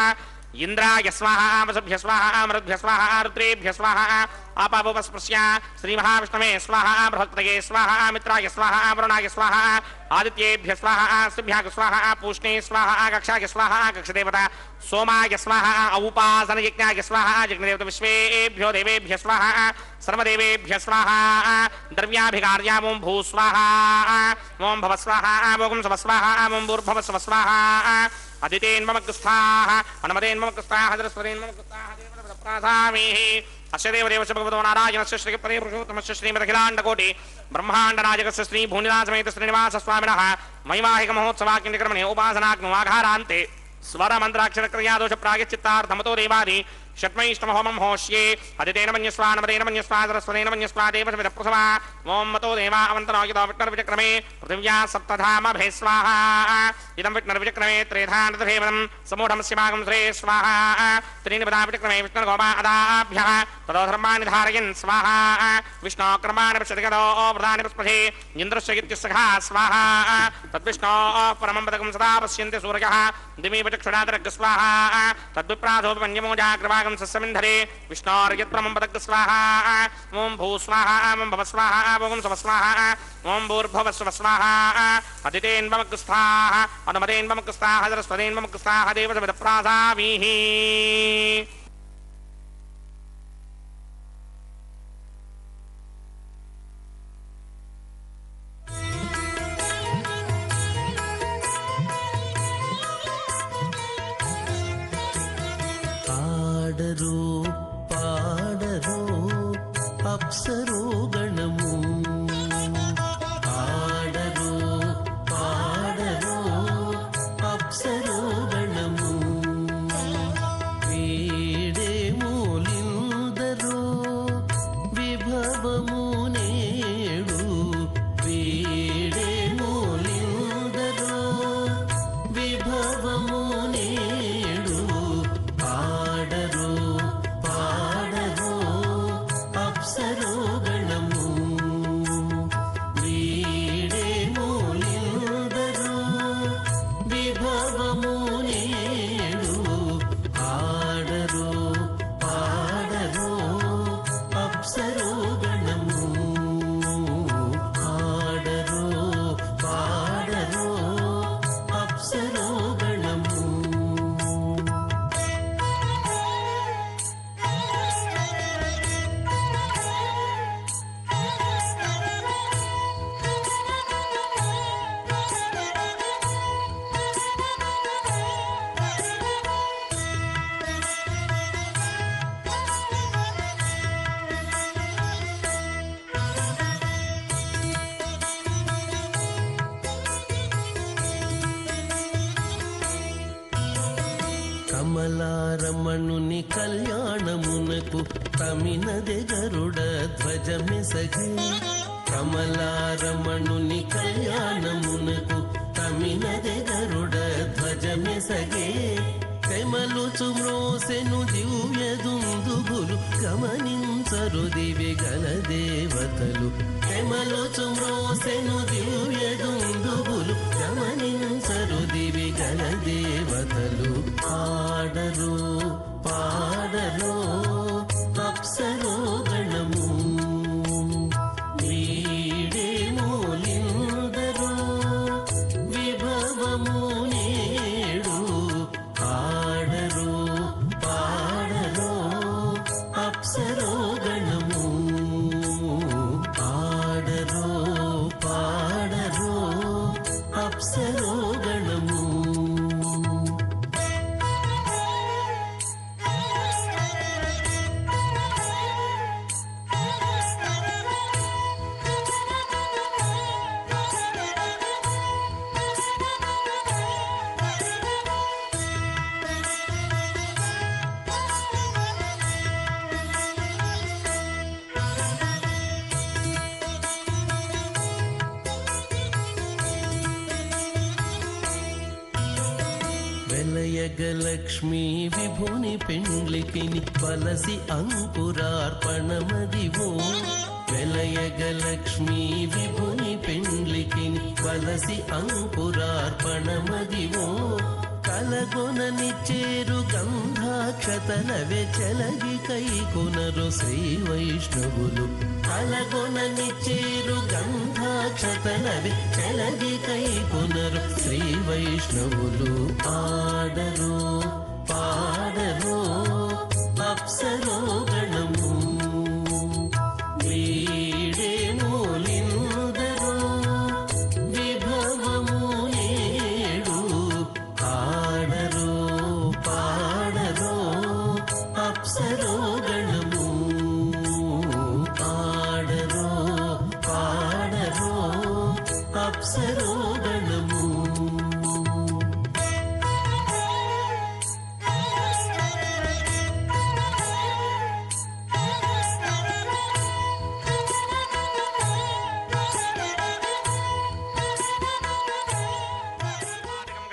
ఇంద్రాయ స్వాహా వసుభ్య స్వాహా మరుద్భ్య స్వాహా రుద్రేభ్య స్వాహా ఆపావోపస్పృశ్య శ్రీమహావిష్ణవే స్వాహా బృహస్పతయే స్వాహా మిత్రాయ స్వాహా వరుణాయ స్వాహా ఆదిత్యేభ్య స్వాహా స్తుభ్యాగు స్వాహా పూష్ణే స్వాహా కక్షాయ స్వాహా కక్షదేవత సోమాయ స్వాహా ఉపాసనయజ్ఞాయ స్వాహా యజ్ఞదేవత విశ్వేభ్యో దేవేభ్య స్వాహా సర్వదేవేభ్య స్వాహా ద్రవ్యాభికార్యా ఓం భూ స్వాహా ఓం భవ స్వాహా ఓం శవ స్వాహా ఓం భూర్భవ స్వ స్వాహా అదితేన్మమగ్స్థాః అనుమతేన్మమగ్స్థాః సరస్వతేన్మమగ్స్థాః దేవత ప్రాసామి అస్య దేవదేవస్య భగవతో నారాయణస్య శ్రీపదే పురుషోత్తమస్య శ్రీమదఖిలాండకోటి బ్రహ్మాండనాయకస్య శ్రీ భూనిరాజమేత శ్రీనివాస స్వామినః వైవాహిక మహోత్సవాఖ్యకర్మణి ఉపాసనాగ్నువాఘారాంతే స్వరమంత్రాక్షరక్రియాదోష ప్రాయశ్చిత్తార్థమతో దేవాది షట్మైష్టమహోమం హోష్యే అదితేన మన్యస్వా నమదేన మన్యస్వా సరస్వతేన మన్యస్వా దేవసవిద ప్రసవా ఓం మతో దేవా అవంతనాయుధో విష్ణుర్విచక్రమే పృథివ్యా సప్తధామభే స్వాహా ఇదం విష్ణుర్విచక్రమే త్రేధానతభేవనం సమూఢం శివాగం శ్రే స్వాహా త్రీని పదా విచక్రమే విష్ణుర్గోపా అదాభ్యః తదో ధర్మాణి ధారయన్ స్వాహా విష్ణోక్రమాణి పశ్యతిగదో ప్రధాని పుష్పే ఇంద్రస్య ఇత్యుస్సఖా స్వాహా తద్విష్ణో పరమం పదకం సదా పశ్యంతి సూర్యః దిమి విచక్షురాదరగ్ స్వాహా తద్విప్రాధోపన్యమోజాగ్రవాగం సస్యమింధరే విష్ణోర్యత్ప్రమం పదగ్ స్వాహా ఓం భూ స్వాహా ఓం భవ స్వాహా ఓం శవ స్వాహా ఓం భూర్భవ స్వ స్వాహా అదితేన్మమగ్స్థాః అనుమతేన్మమగ్స్థాః సరస్వతేన్మమగ్స్థాః దేవసవిద ప్రాసామీః పాడరో పాడరో అప్సరో గణము పాడరో పాడరో అప్సరో గణము వేడే మూలిందరో విభవము నేడు వేడే మూలిందరో విభవము నేడు పాడరో రమణుని కళ్యాణమునకు తమినదే గరుడ ధ్వజమెసగే కమలారమణుని కళ్యాణమునకు తమినదే గరుడ ధ్వజమెసగే తెమలుచు మ్రోసెను దివ్య దుందుబులు గమనించరు దివి గల దేవతలు తెమలుచు మ్రోసెను దివ్య దుందుబులు గమనించరు దివి గల దేవతలు పాడరు పాడరు అప్సరో గణము వీడే మూలిందరు విభవము నేడు పాడరు పాడరు అప్సరో గణము పాడరు పాడరు అప్సరో గణము వెలయగలక్ష్మీ విభుని పెండ్లికిని వలసి అంకురార్పణమదివో వెలయగలక్ష్మీ విభుని పెండ్లికిని వలసి అంకురార్పణమదివో కలగొనని చేరు గంధాక్షతలవే చెలగి కైకొనరు శ్రీ వైష్ణవులు కలగొనని చేరు గంధాక్షతలవే చెలగి కైకొనరు శ్రీ వైష్ణవులు పాడరు పాడరు అప్సరో గణము వీడే మూలిందరు విభవము నేడు పాడరు పాడరు అప్సరో గణము పాడరు పాడరు అప్సరో గణము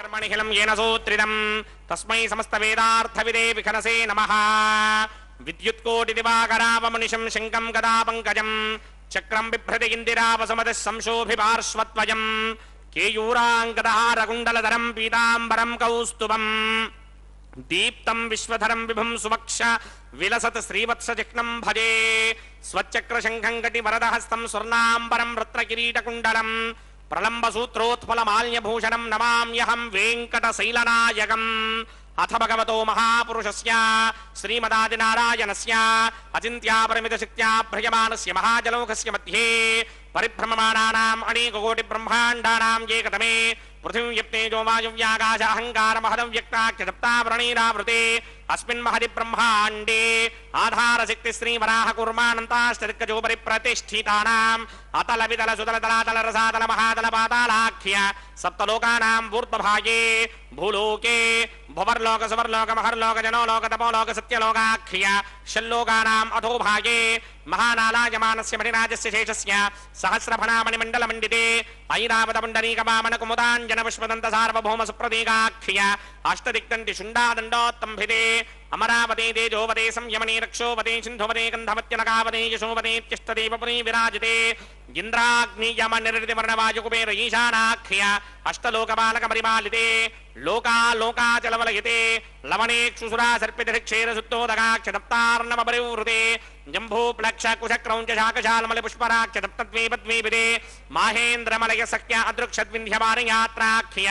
कर्मणिहिलं येन सूत्रितं तस्मै समस्तवेदार्थविदे विखनसे नमः विद्युत्कोटिदिवाकरावमुनिशं शङ्कं गदापङ्कजं चक्रं बिभ्रति इन्दिरावसुमतिः संशोभिपार्श्वत्वयं केयूराङ्गदहारकुण्डलधरं पीताम्बरं कौस्तुभम् दीप्तं विश्वधरं विभुं सुवक्ष विलसत् श्रीवत्सचिह्नं भजे स्वच्चक्रशङ्खं कटिवरदहस्तं स्वर्णाम्बरं रत्नकिरीटकुण्डलम् प्रलम्बसूत्रोत्पलमाल्यभूषणं नमाम्यहं वेङ्कटशैलनायकम् अथ भगवतो महापुरुषस्य श्रीमदादिनारायणस्य अचिन्त्यापरिमितशक्त्या भ्रयमानस्य महाजलौकस्य मध्ये परिभ्रममाणानाम् अनेककोटिब्रह्माण्डानाम् एकतमे पृथिवीं यप्तेजो वायुव्याकाश अहङ्कार महदव्यक्ताख्यदप्तावरणीरावृते अस्मिन् महदि ब्रह्माण्डे आधारशक्ति श्रीवराह कूर्मानन्ताश्चरित्कजो परिप्रतिष्ठितानाम् अतल वितल सुतल तलातल रसातल महातल पातालाख्य सप्तलोकानाम् ऊर्ध्वभागे भूलोके भुवर्लोक सुवर्लोक महर्लोक जनोलोक तपोलोक सत्यलोकाख्य षल्लोकानाम् अधोभागे महानालायमानस्य मणिराजस्य शेषस्य सहस्रफणामणिमण्डलमण्डिते ऐरावतपुण्डरीकवामनकुमुदाञ्जनपुष्पदन्त सार्वभौम सुप्रतीकाख्य अष्टदिक्तन्ति शुण्डादण्डोत्तम्भिते अमरावते तेजोवते संयमने रक्षोवते सिन्धुवते गन्धवत्यनकावते यशोवतेत्यष्टदेवपुरी विराजते इन्द्राग्नियमनिर्दिवर्णवायुकुबेर ईशानाख्य अष्टलोकपालकपरिपालिते लोकालोकाचलवलयते लवणेक्षुसुरा सर्पितक्षेरसुत्तोदकाक्षदप्तार्णवपरिवृते जम्भूप्लक्षकुशक्रौञ्चशाकशालमलिपुष्पराक्षदप्तद्वीपद्वीपिते माहेन्द्रमलय सख्य अदृक्षद्विन्ध्यमानयात्राख्य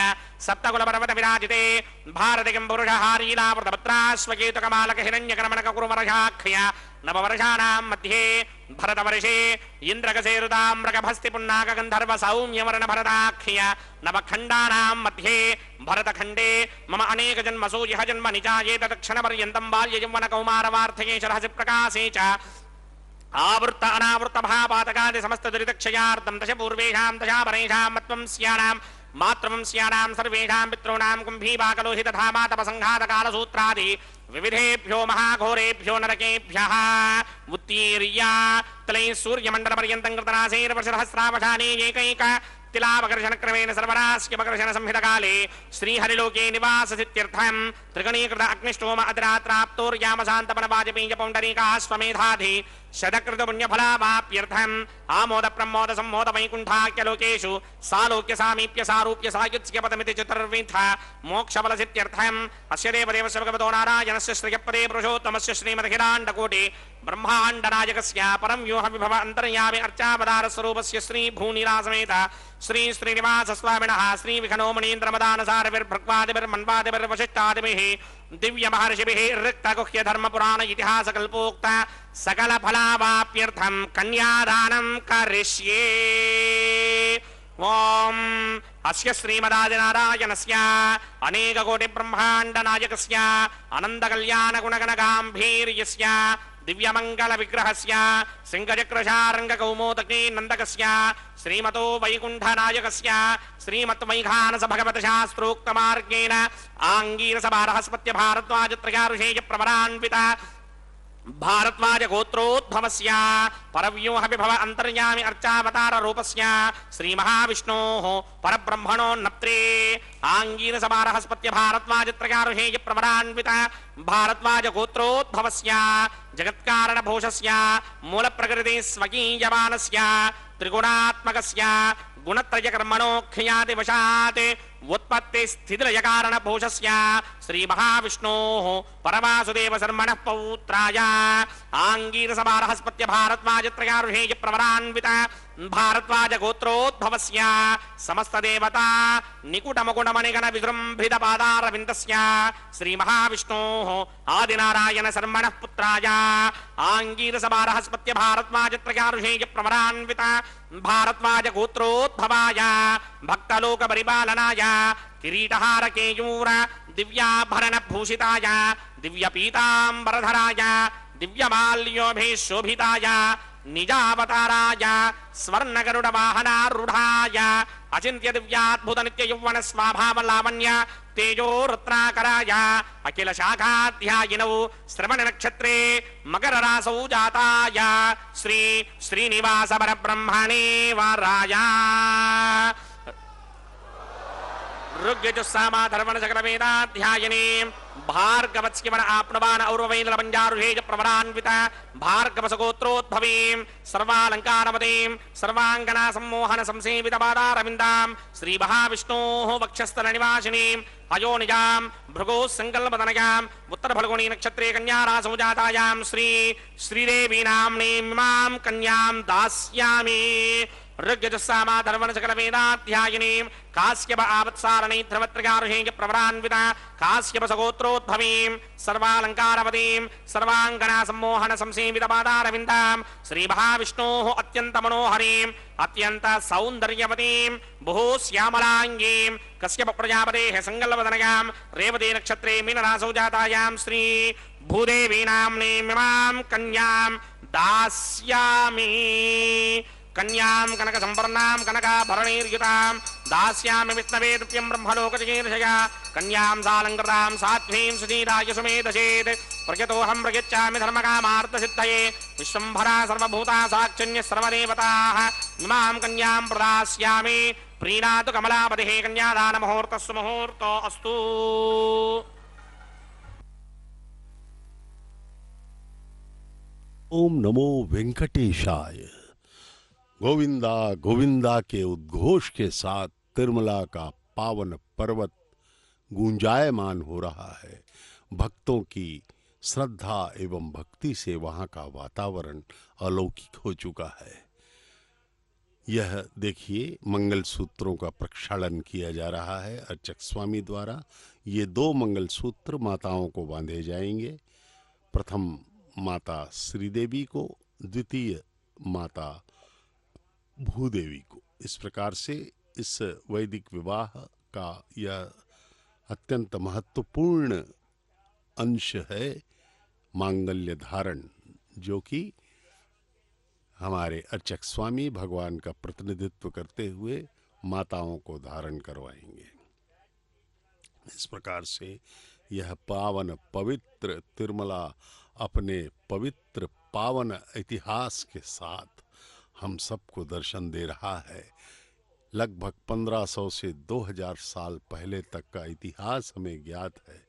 सप्तकुलपर्वत विराजिते भारतिकं पुरुषहारीलावृतपत्राश्वकेतुकमालक हिरण्यकर्मणककुरुमरशाख्य नववर्षाणां मध्ये भरतवर्षे इन्द्रकसेरुताम्रकभस्ति पुन्नाकगन्धर्व सौम्यवर्ण भरताख्य नवखण्डानां मध्ये भरतखण्डे मम अनेकजन्मसु यः जन्म निजायेत तत्क्षणपर्यन्तं बाल्ययौवनकौमारवार्धके शरहसि प्रकाशे च आवृत्त अनावृत्त भापातकादि समस्त दुरितक्षयार्थं दश पूर्वेषां दशापरेषां मत्वं स्यानां मातृवंस्यानां सर्वेषां पितॄणां कुम्भीपाकलोहित धामातपसंघातकालसूत्रादि विविधेभ्यो महाघोरेभ्यो नरकेभ्यः उत्तीर्य तलै सूर्यमण्डलपर्यन्तं कृतनासैर्वर्षसहस्रावशाने एकैक तिलावकर्षण क्रमेण सर्वरास्यपकर्षण संहितकाले श्रीहरिलोके निवाससित्यर्थं त्रिगणीकृत अग्निष्टोम अतिरात्राप्तोर्यामशान्तपन वाजपेय पौण्डरीकाश्वमेधाधि शतकृत पुण्यफलावाप्यर्थम् आमोद प्रमोद सम्मोद वैकुण्ठाख्यलोकेषु सालोक्य सामीप्य सारूप्य सायुज्य पदमिति चतुर्विध मोक्षफलसित्यर्थम् अस्य देवदेवस्य भगवतो नारायणस्य श्रियपदे पुरुषोत्तमस्य श्रीमदखिलाण्डकोटि ब्रह्माण्डनायकस्य परं व्यूह विभव अन्तर्यामि अर्चावतार स्वरूपस्य श्री भूनिरासमेत श्री श्रीनिवास स्वामिनः श्री विघ्नो मणीन्द्रमदानसारविर्भृक्वादिभिर्मन्वादिभिर्वशिष्टादिभिः दिव्य महर्षिभिः ऋक्तगुह्य धर्म पुराण इतिहास कल्पोक्त सकल फलावाप्यर्थं कन्यादानं करिष्ये। ओम अस्य श्रीमदादिनारायणस्य अनेक कोटि ब्रह्मांड नायकस्य अनंत कल्याण गुणगण गांभीर्यस्य दिव्यमंगल विग्रहस्य सिंहचक्रशारंग कौमोदकी नंदकस्य श्रीमतो वैकुंठ नायकस्य श्रीमत् वैघानस भगवत शास्त्रोक्त मार्गेण आंगीरस बारहस्पत्य भारद्वाज त्रयाऋषेय प्रवरान्वित भारद्वाज गोत्रोद्भवस्य परव्यूह विभव अंतर्यामि अर्चावतार रूपस्य श्री महाविष्णोः परब्रह्मणो नप्त्रे आंगीरस बारहस्पत्य भारद्वाज त्रयाऋषेय प्रवरान्वित भारद्वाज गोत्रोद्भवस्य जगत्कारण भूषस्य मूल प्रकृति स्वकीयमानस्य त्रिगुणात्मकस्य गुणत्रय कर्मणोख्याति वशात् उत्पत्ति स्थितिलय कारण भूषस्य श्री महाविष्णोः परमासुदेव शर्मणः पौत्राय आंगीरस बारहस्पत्य भारद्वाज त्रयाऋषेय प्रवरान्वित भारद्वाज गोत्रोद्भवस्य समस्त देवता निकुटमुकुटमणिगण विजृंभित पादारविन्दस्य श्री महाविष्णोः आदिनारायण शर्मणः पुत्राय आंगीरस बारहस्पत्य भारद्वाज त्रयाऋषेय प्रवरान्वित भारद्वाज गोत्रोद्भवाय भक्तलोक परिपालनाय किरीटहार केयूर दिव्याभरण भूषिताय दिव्य पीतांबरधराय दिव्यमाल्योभिः शोभिताय निजावताराय स्वर्णगरुड वाहनारूढ़ाय अचिंत्य दिव्याद्भुत नित्य यौवन स्वाभाव लावण्य तेजो रत्नाकराय अखिल शाखाध्यायिनौ श्रवण नक्षत्रे मकर रासौ जाताय श्री श्रीनिवास परब्रह्मणे वराय ऋग्यजुस्सामाधर्वण सकल वेदाध्यायिनी भार्गवत्स्यवण आपनवान औरवैनल पंजारुषेय प्रवरान्वित भार्गवस गोत्रोद्भवीं सर्वालंकारवतीं सर्वांगना सम्मोहन संसेवित पादारविन्दां श्री महाविष्णोः वक्षस्थल निवासिनीं अयोनिजां भृगो संकल्पतनयाम् उत्तर फल्गुनी नक्षत्रे कन्या रासौ जातायां श्री श्रीदेवी नाम्नीं कन्यां दास्यामि ऋग्यजुस्सामाधर्वण सकल वेदाध्यायिनीं काश्यप आवत्सारणी ध्रुवत्रयाऋषेय प्रवरान्विता काश्यप सगोत्रोद्भवीं सर्वालंकारवतीं सर्वांगना सम्मोहन संसेवित पादारविन्दां श्री महाविष्णोः अत्यंत मनोहरीं अत्यंत सौंदर्यवतीं बहु श्यामलांगीं कश्यप प्रजापतेः संकल्पतनयां रेवती नक्षत्रे मीनरासौ जातायां श्री भूदेवी नाम्नीं कन्यां दास्यामि कन्यां कनक संवर्णां कनकाभरणैर्युतां दास्यामि विष्णवे तुभ्यं ब्रह्मलोकचिकीर्षया कन्यां सालङ्कृतां साध्वीं सुधीराय सुमेधसेत् प्रयतोऽहं प्रयच्छामि धर्मकामार्थसिद्धये विश्वम्भरा सर्वभूता साक्षिण्यः सर्वदेवताः इमां कन्यां प्रदास्यामि प्रीणातु कमलापतिः कन्यादानमुहूर्तस्सु मुहूर्तो अस्तु। ओम नमो वेंकटेशाय। गोविंदा गोविंदा के उद्घोष के साथ तिरुमला का पावन पर्वत गूंजायमान हो रहा है। भक्तों की श्रद्धा एवं भक्ति से वहां का वातावरण अलौकिक हो चुका है। यह देखिए मंगल सूत्रों का प्रक्षालन किया जा रहा है अर्चक स्वामी द्वारा। ये 2 मंगल सूत्र माताओं को बांधे जाएंगे। प्रथम माता श्रीदेवी को, द्वितीय माता भूदेवी को। इस प्रकार से इस वैदिक विवाह का यह अत्यंत महत्वपूर्ण अंश है मांगल्य धारण, जो कि हमारे अर्चक स्वामी भगवान का प्रतिनिधित्व करते हुए माताओं को धारण करवाएंगे। इस प्रकार से यह पावन पवित्र तिरुमला अपने पवित्र पावन इतिहास के साथ हम सबको दर्शन दे रहा है। लगभग 1500 से 2000 साल पहले तक का इतिहास हमें ज्ञात है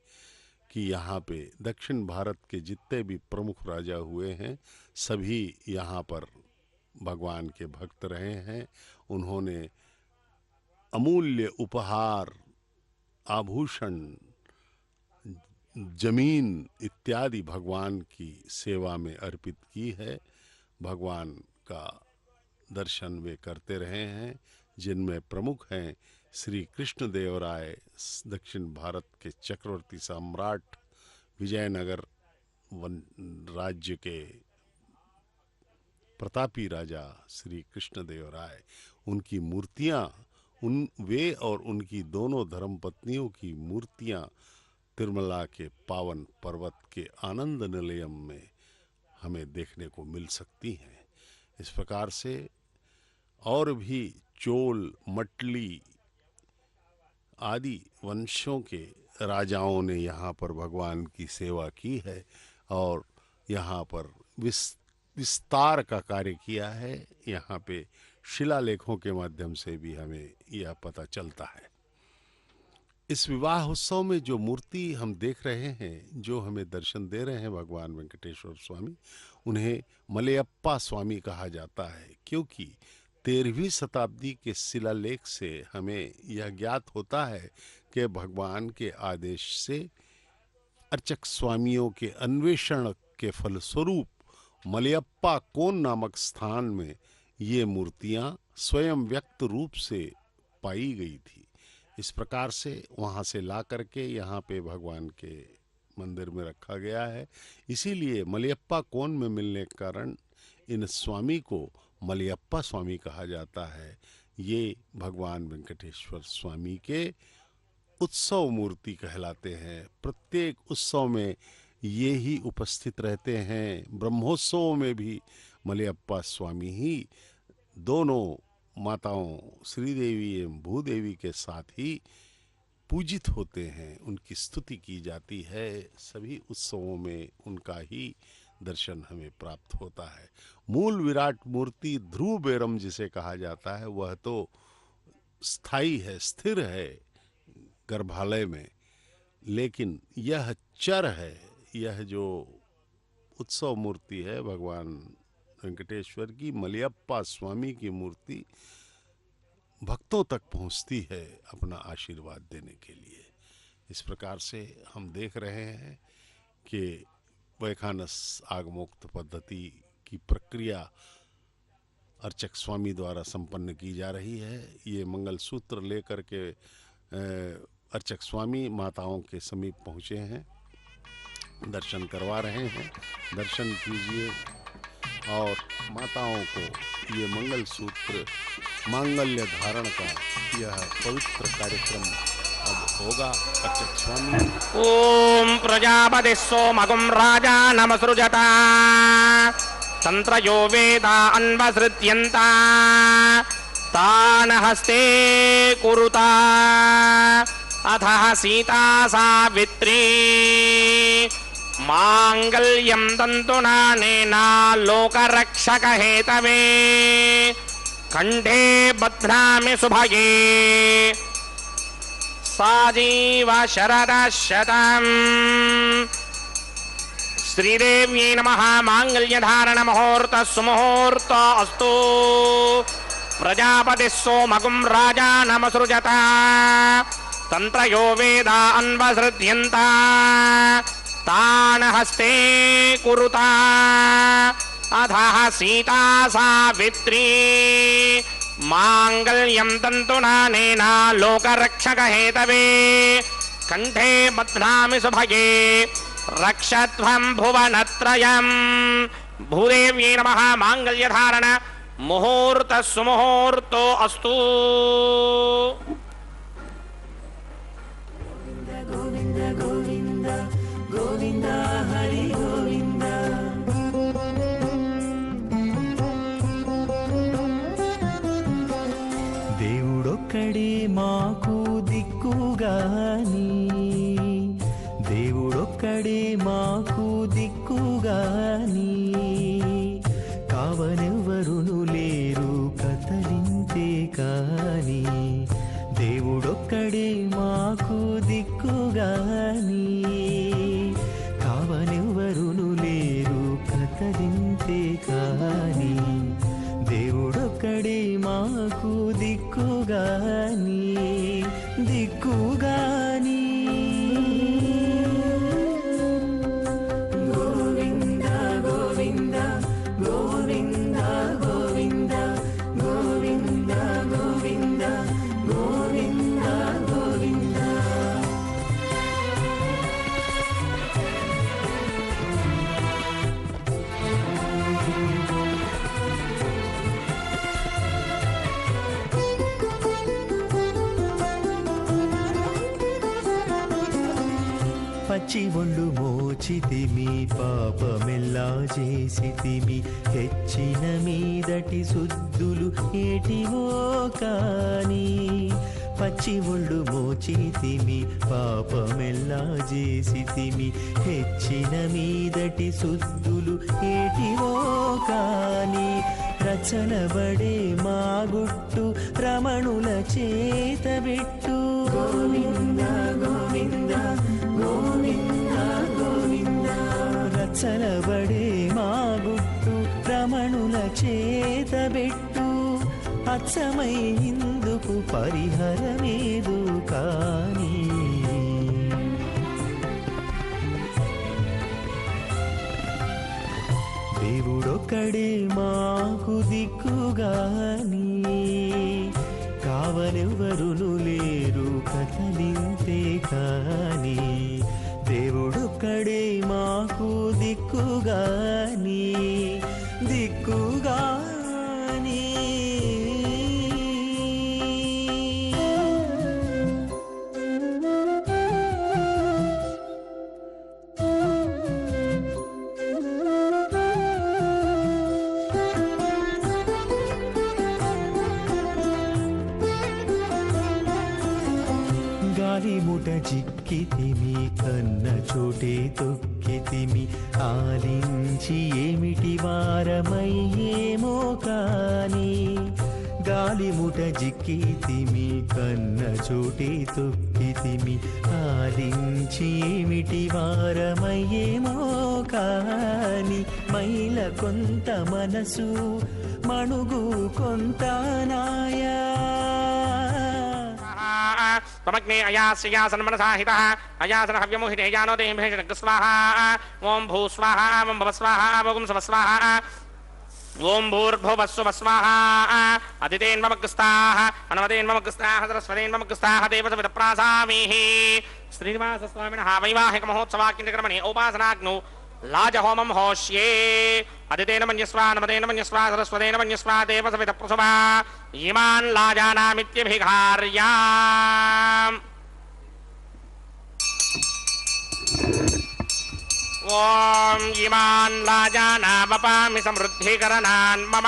कि यहाँ पे दक्षिण भारत के जितने भी प्रमुख राजा हुए हैं सभी यहाँ पर भगवान के भक्त रहे हैं। उन्होंने अमूल्य उपहार, आभूषण, जमीन इत्यादि भगवान की सेवा में अर्पित की है। भगवान का दर्शन वे करते रहे हैं, जिनमें प्रमुख हैं श्री कृष्ण देव राय, दक्षिण भारत के चक्रवर्ती सम्राट, विजयनगर राज्य के प्रतापी राजा श्री कृष्ण देव राय। उनकी मूर्तियाँ, वे और उनकी दोनों धर्मपत्नियों की मूर्तियाँ तिरुमला के पावन पर्वत के आनंद निलयम में हमें देखने को मिल सकती हैं। इस प्रकार से और भी चोल, मटली आदि वंशों के राजाओं ने यहाँ पर भगवान की सेवा की है और यहाँ पर विस्तार का कार्य किया है। यहाँ पे शिलालेखों के माध्यम से भी हमें यह पता चलता है। इस विवाह उत्सव में जो मूर्ति हम देख रहे हैं, जो हमें दर्शन दे रहे हैं भगवान वेंकटेश्वर स्वामी, उन्हें मलयप्पा स्वामी कहा जाता है, क्योंकि 13वीं शताब्दी के शिलालेख से हमें यह ज्ञात होता है कि भगवान के आदेश से अर्चक स्वामियों के अन्वेषण के फलस्वरूप मलयप्पा कोन नामक स्थान में ये मूर्तियां स्वयं व्यक्त रूप से पाई गई थी। इस प्रकार से वहाँ से ला करके यहाँ पे भगवान के मंदिर में रखा गया है। इसीलिए मलयप्पा कोन में मिलने के कारण इन स्वामी को मलयप्पा स्वामी कहा जाता है। ये भगवान वेंकटेश्वर स्वामी के उत्सव मूर्ति कहलाते हैं। प्रत्येक उत्सव में ये ही उपस्थित रहते हैं। ब्रह्मोत्सव में भी मलयप्पा स्वामी ही दोनों माताओं श्रीदेवी एवं भूदेवी के साथ ही पूजित होते हैं, उनकी स्तुति की जाती है। सभी उत्सवों में उनका ही दर्शन हमें प्राप्त होता है। मूल विराट मूर्ति ध्रुव बेरम जिसे कहा जाता है, वह तो स्थायी है, स्थिर है गर्भालय में, लेकिन यह चर है। यह जो उत्सव मूर्ति है भगवान वेंकटेश्वर की, मलयप्पा स्वामी की मूर्ति भक्तों तक पहुंचती है अपना आशीर्वाद देने के लिए। इस प्रकार से हम देख रहे हैं कि वैखानस आगमोक्त पद्धति की प्रक्रिया अर्चक स्वामी द्वारा संपन्न की जा रही है। ये मंगल सूत्र लेकर के अर्चक स्वामी माताओं के समीप पहुँचे हैं, दर्शन करवा रहे हैं। दर्शन कीजिए और माताओं को ये मंगल सूत्र मांगल्य धारण का यह पवित्र कार्यक्रम अब होगा। अर्चक स्वामी ओम प्रजापति सोमगुं राजा नमसृजता तंत्रयो वेदा अन्वसृत्यन्ता तान हस्ते कुरुता अथः सीता सावित्री मांगल्यं तन्तुनानेना लोकरक्षक हेतवे कंठे बध्नामि सुभगे साजीव शरदः शतम्। श्रीदेव्यै नमः। मांगल्यधारण मुहूर्त सुमुहूर्त अस्तु। प्रजापतिः सोमगुं राजा नमसृजता तंत्रयो वेदा अन्वसृध्यन्ता तान हस्ते कुरुता अधः सीता सावित्री मांगल्यं तन्तुनानेना लोकरक्षक हेतवे कंठे बध्नामि सुभगे रक्षध्वं भुवनत्रयम्। भूदेव्यै नमः। मांगल्यधारण मुहूर्त सुमुहूर्तो अस्तु। దేవుడొక్కడే మాకు దిక్కుగాని మోచితిమి పాపమెల్లా చేసితిమి హెచ్చిన మీదటి శుద్ధులు ఏటివో కాని పచ్చి ఒళ్ళు మోచితిమి పాపమెల్లా చేసితిమి హెచ్చిన మీదటి శుద్ధులు ఏటివో కాని రచనబడే మా గుట్టు రమణుల చేతబెట్టు గోవింద గోవింద గోవింద గోవింద రచనబడే మా గుట్టు రమణుల చేతబెట్టు అచ్చమై ఇందుకు పరిహరమేదు కాని దేవుడొక్కడే మాకు దిక్కుగాని కావనెవ్వరును లేరు కథలింతే కాని దేవుడొక్కడే మాకు దిక్కుగాని దిక్కుగాని గాలిముట చిక్కితిమి కన్న చోటే తొక్కితిమి ఆలించి ఏమిటి వారమయ్యేమో కాని గాలిముట జిక్కితిమి కన్న చోటే తొక్కితిమి ఆలించి ఏమిటి వారమయ్యేమో కాని మైల కొంత మనసు మణుగు కొంత నాయా त्वमग्ने अयास्यासन मनसाहितः अयासन हव्यमोहिते यानो देहेभेषणग स्वाहा ओम भू स्वाहा ओम भव स्वाहा ओम सव स्वाहा ओम भूर्भुवस्सुव स्वाहा अदितेन्ममग्स्ताः अनवदेन्ममग्स्ताः सरस्वतेन्ममग्स्ताः देवसविदप्रासामीः श्रीनिवासस्वामिनः वैवाहिकमहोत्सवाकिञ्चक्रमणे उपासनाग्नौ लाजहोमं होष्ये अदितेन मन्यस्वा नमदेन मन्यस्वा सरस्वतेन मन्यस्वा देवसविदप्रसुवा इमान् लाजानामित्यभिघार्याम् ओम इमान् लाजानामपामि समृद्धिकरणान् मम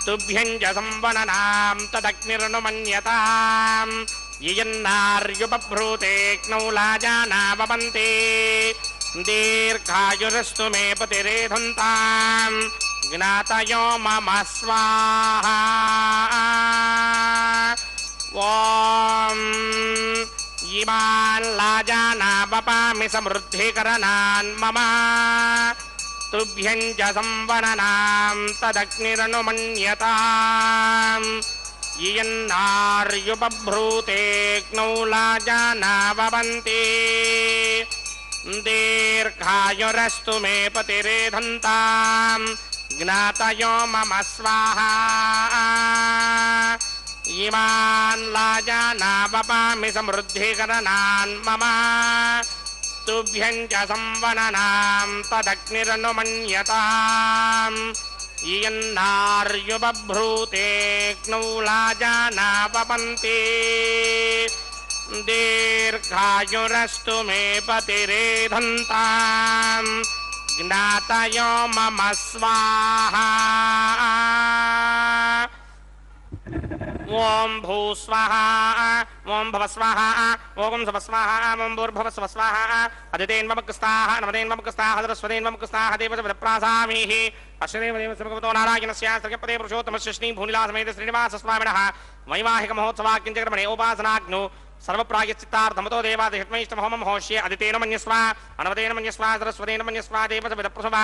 तुभ्यं च संवननां तदग्निरनुमन्यताम् ययन्नार्युपभ्रूतेऽग्नौ लाजानावपन्ते दीर्घायुरस्तु मे पतिरेधन्ताम् ज्ञातयो मम स्वाहा ॐ इमान् लाजानावपामि समृद्धिकरणान् मम तुभ्यं च संवननां तदग्निरनुमन्यताम् ययन्नार्युपभ्रूतेऽग्नौ लाजानावपन्ते दीर्घायुरस्तु मे पतिरेधन्ताम् ज्ञातयो मम स्वाहा इमान् लाजानावपामि समृद्धिकरणान् मम तुभ्यं च संवननां तदग्निरनुमन्यताम् ययन्नार्युपभ्रूतेऽग्नौ लाजानावपन्ते दीर्घायुरस्तु मे पतिरेधन्ताम् ज्ञातयो मम स्वाहा ओम भू स्वाहा ओम भव स्वाहा ओम सव स्वाहा ओम भूर्भुव स्व स्वाहा अदितेन्ममग्स्ताः नमदेन्ममग्स्ताः सरस्वतेन्ममग्स्ताः देवसविदप्रासामीः अश्वदेव देवसभगवतो नारायणस्य सर्गपदे पुरुषोत्तमस्य श्री भूनिलासमेत श्रीनिवासस्वामिनः वैवाहिकमहोत्सवाकिञ्चक्रमणे उपासनाग्नौ सर्वप्रायश्चित्तार्थमतो देवादिष्टमहोमं होष्ये अदितेन मन्यस्वा अनवतेन मन्यस्वा सरस्वतेन मन्यस्वा देवसविदप्रसुवा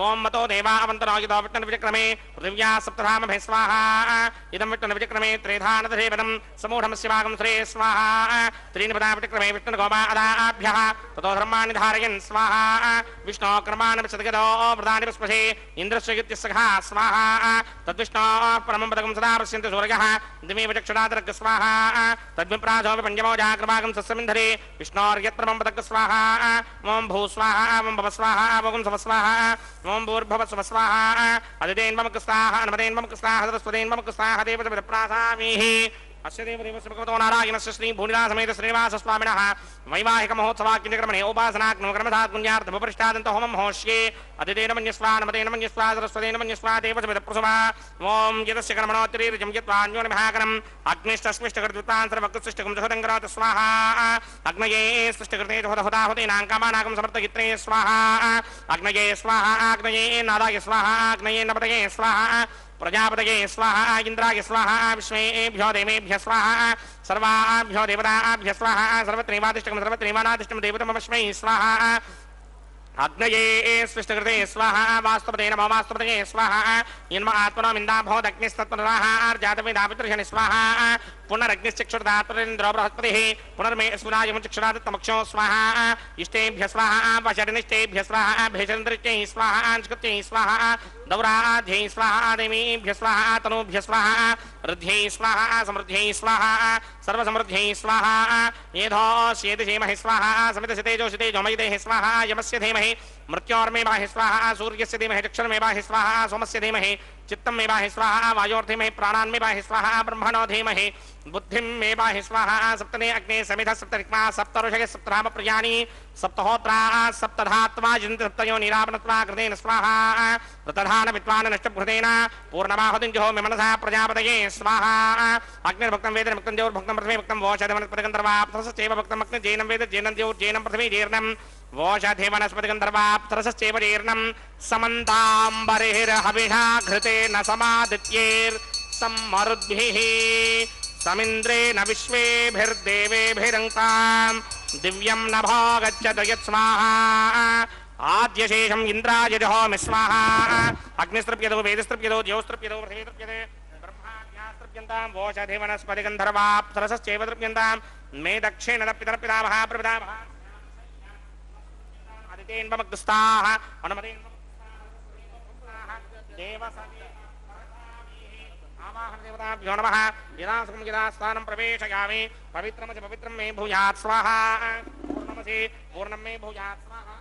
ओम मतो देवा अवन्तरायितो विष्णुविचक्रमे पृथिव्या सप्तधामभे स्वाहा इदं विष्णुविचक्रमे त्रेधानदधेवनं समूढमस्य वागं श्रे स्वाहा त्रीणि पदा विचक्रमे विष्णुर्गोपा अदाभ्यः ततो धर्माणि धारयन् स्वाहा विष्णो कर्माणि विशदगतो प्रदानि पुष्पसे इन्द्रस्य युत्यस्सखा स्वाहा तद्विष्णो परमं पदकं सदा पश्यन्ति सूर्यः दिमे विचक्षुरादर्ग स्वाहा तद्विप्राजो पंचमोजाकृपाकं सस्यमिन्धरे विष्णोर्यत्प्रमं पदक स्वाहा ओम भू स्वाहा ओम भव स्वाहा ओम सव स्वाहा ओम भूर्भुव स्व स्वाहा अदितेन्ममग्स्ताः नमदेन्ममग्स्ताः सरस्वतेन्ममग्स्ताः देवसविदप्रासामीः अस्य देवदेवस्य भगवतो नारायणस्य श्री भूनिला समेत श्रीनिवास स्वामिनः वैवाहिक महोत्सवाक्यक्रमणे उपासनाग्नकर्मधात् पुण्यार्थमुपरिष्टादन्त होमं होष्ये अदितेन मन्यस्वा नमतेन मन्यस्वा सरस्वतेन मन्यस्वा देवसमेत प्रसुमा ओम यदस्य कर्मणोत्तरीर्जं यत्वान्योनिभाकरम् अग्निष्टस्मिष्टकृत्वान् सर्वकृष्टकं जहोदङ्गरात् स्वाहा अग्नये स्पष्टकृते जहोदहुताहुतीनां कामानाकं समर्थयित्रे स्वाहा अग्नये स्वाहा अग्नये नादाय स्वाहा अग्नये नपतये स्वाहा प्रजापतये स्वाहा इंद्राय स्वाहा विश्वेभ्यो देवेभ्यः स्वाहा सर्वाभ्यो देवताभ्यः स्वाहा सर्वत्रैवादिष्टकं सर्वत्रैवानादिष्टं देवतमस्मै स्वाहा अग्नये स्पष्टकृते स्वाहा वास्तवते नमो वास्तवते स्वाहा यन्म आत्मनो मिन्दा भवदग्निस्तत्पराः अर्जातवेदापितृशनि स्वाहा पुनरग्निश्चक्षुर्दात्रेन्द्रो बृहस्पतिः पुनर्मे स्फुरायमुचक्षुरादत्तमक्षो स्वाहा इष्टेभ्यः स्वाहा वचरनिष्टेभ्यः स्वाहा भेषन्द्रित्यै स्वाहा अंशकृत्यै स्वाहा दौराध्यै स्वाहा देवीभ्यः स्वाहा तनूभ्यः स्वाहा ऋद्ध्यै स्वाहा समृद्ध्यै स्वाहा सर्वसमृद्ध्यै स्वाहा येधोऽस्येतिषेमहि स्वाहा समितसितेजोषितेजोमयितेः स्वाहा यमस्य धीमहि मृत्योर्मेवाहि स्वाहा सूर्यस्य धीमहि चक्षुर्मेवाहि स्वाहा सोमस्य धीमहि चित्तमेवाहि स्वाहा वायोर्धीमहि प्राणान्मेवाहि स्वाहा ब्रह्मणो धीमहि बुद्धिमेवाहि स्वाहा सप्तने अग्ने समिधः सप्तरिक्मा सप्तऋषयः सप्तराम प्रियाणि सप्तहोत्रा सप्तधात्वा सप्तयो निरापनत्वा कृतेन स्वाहा ऋतधान विद्वान् नष्टभृतेन पूर्णमाहुतिञ्जहो मनसा प्रजापतये स्वाहा अग्निर्भक्तं वेद भक्तं द्यौर्भक्तं पृथ्वी भक्तं वोषधवनस्पतिगन्धर्वाप्तरसश्चैव भक्तं मग्न जैनं वेद जैनं द्यौर्जैनं पृथ्वी जीर्णं वोषधे वनस्पतिगन्धर्वाप्तरसश्चैव जीर्णं समन्ताम्बरिर्हविषा घृतेन समादित्यैर्सम्मरुद्भिः समिन्द्रेण विश्वेभिर्देवेभिरङ्कां दिव्यं नभो गच्छतु यत्स्वाहा आद्यशेषं इन्द्राय जहोमि स्वाहा अग्निस्तृप्यतो वेदस्तृप्यतो ज्योस्तृप्यतो पृथ्वीस्तृप्यते ब्रह्माज्ञास्तृप्यन्तां वोषधे वनस्पतिगन्धर्वाप्तरसश्चैव तृप्यन्तां मे दक्षेण तर्पितर्पितामः प्रपितामः आदितेन्वमग्रस्ताः देवताभ्यो नमः यदा सुखं यदा स्थानं प्रवेशयामि पवित्रमसि पवित्रं मे भूयात् स्वाहा पूर्णमसि पूर्णं मे भूयात् स्वाहा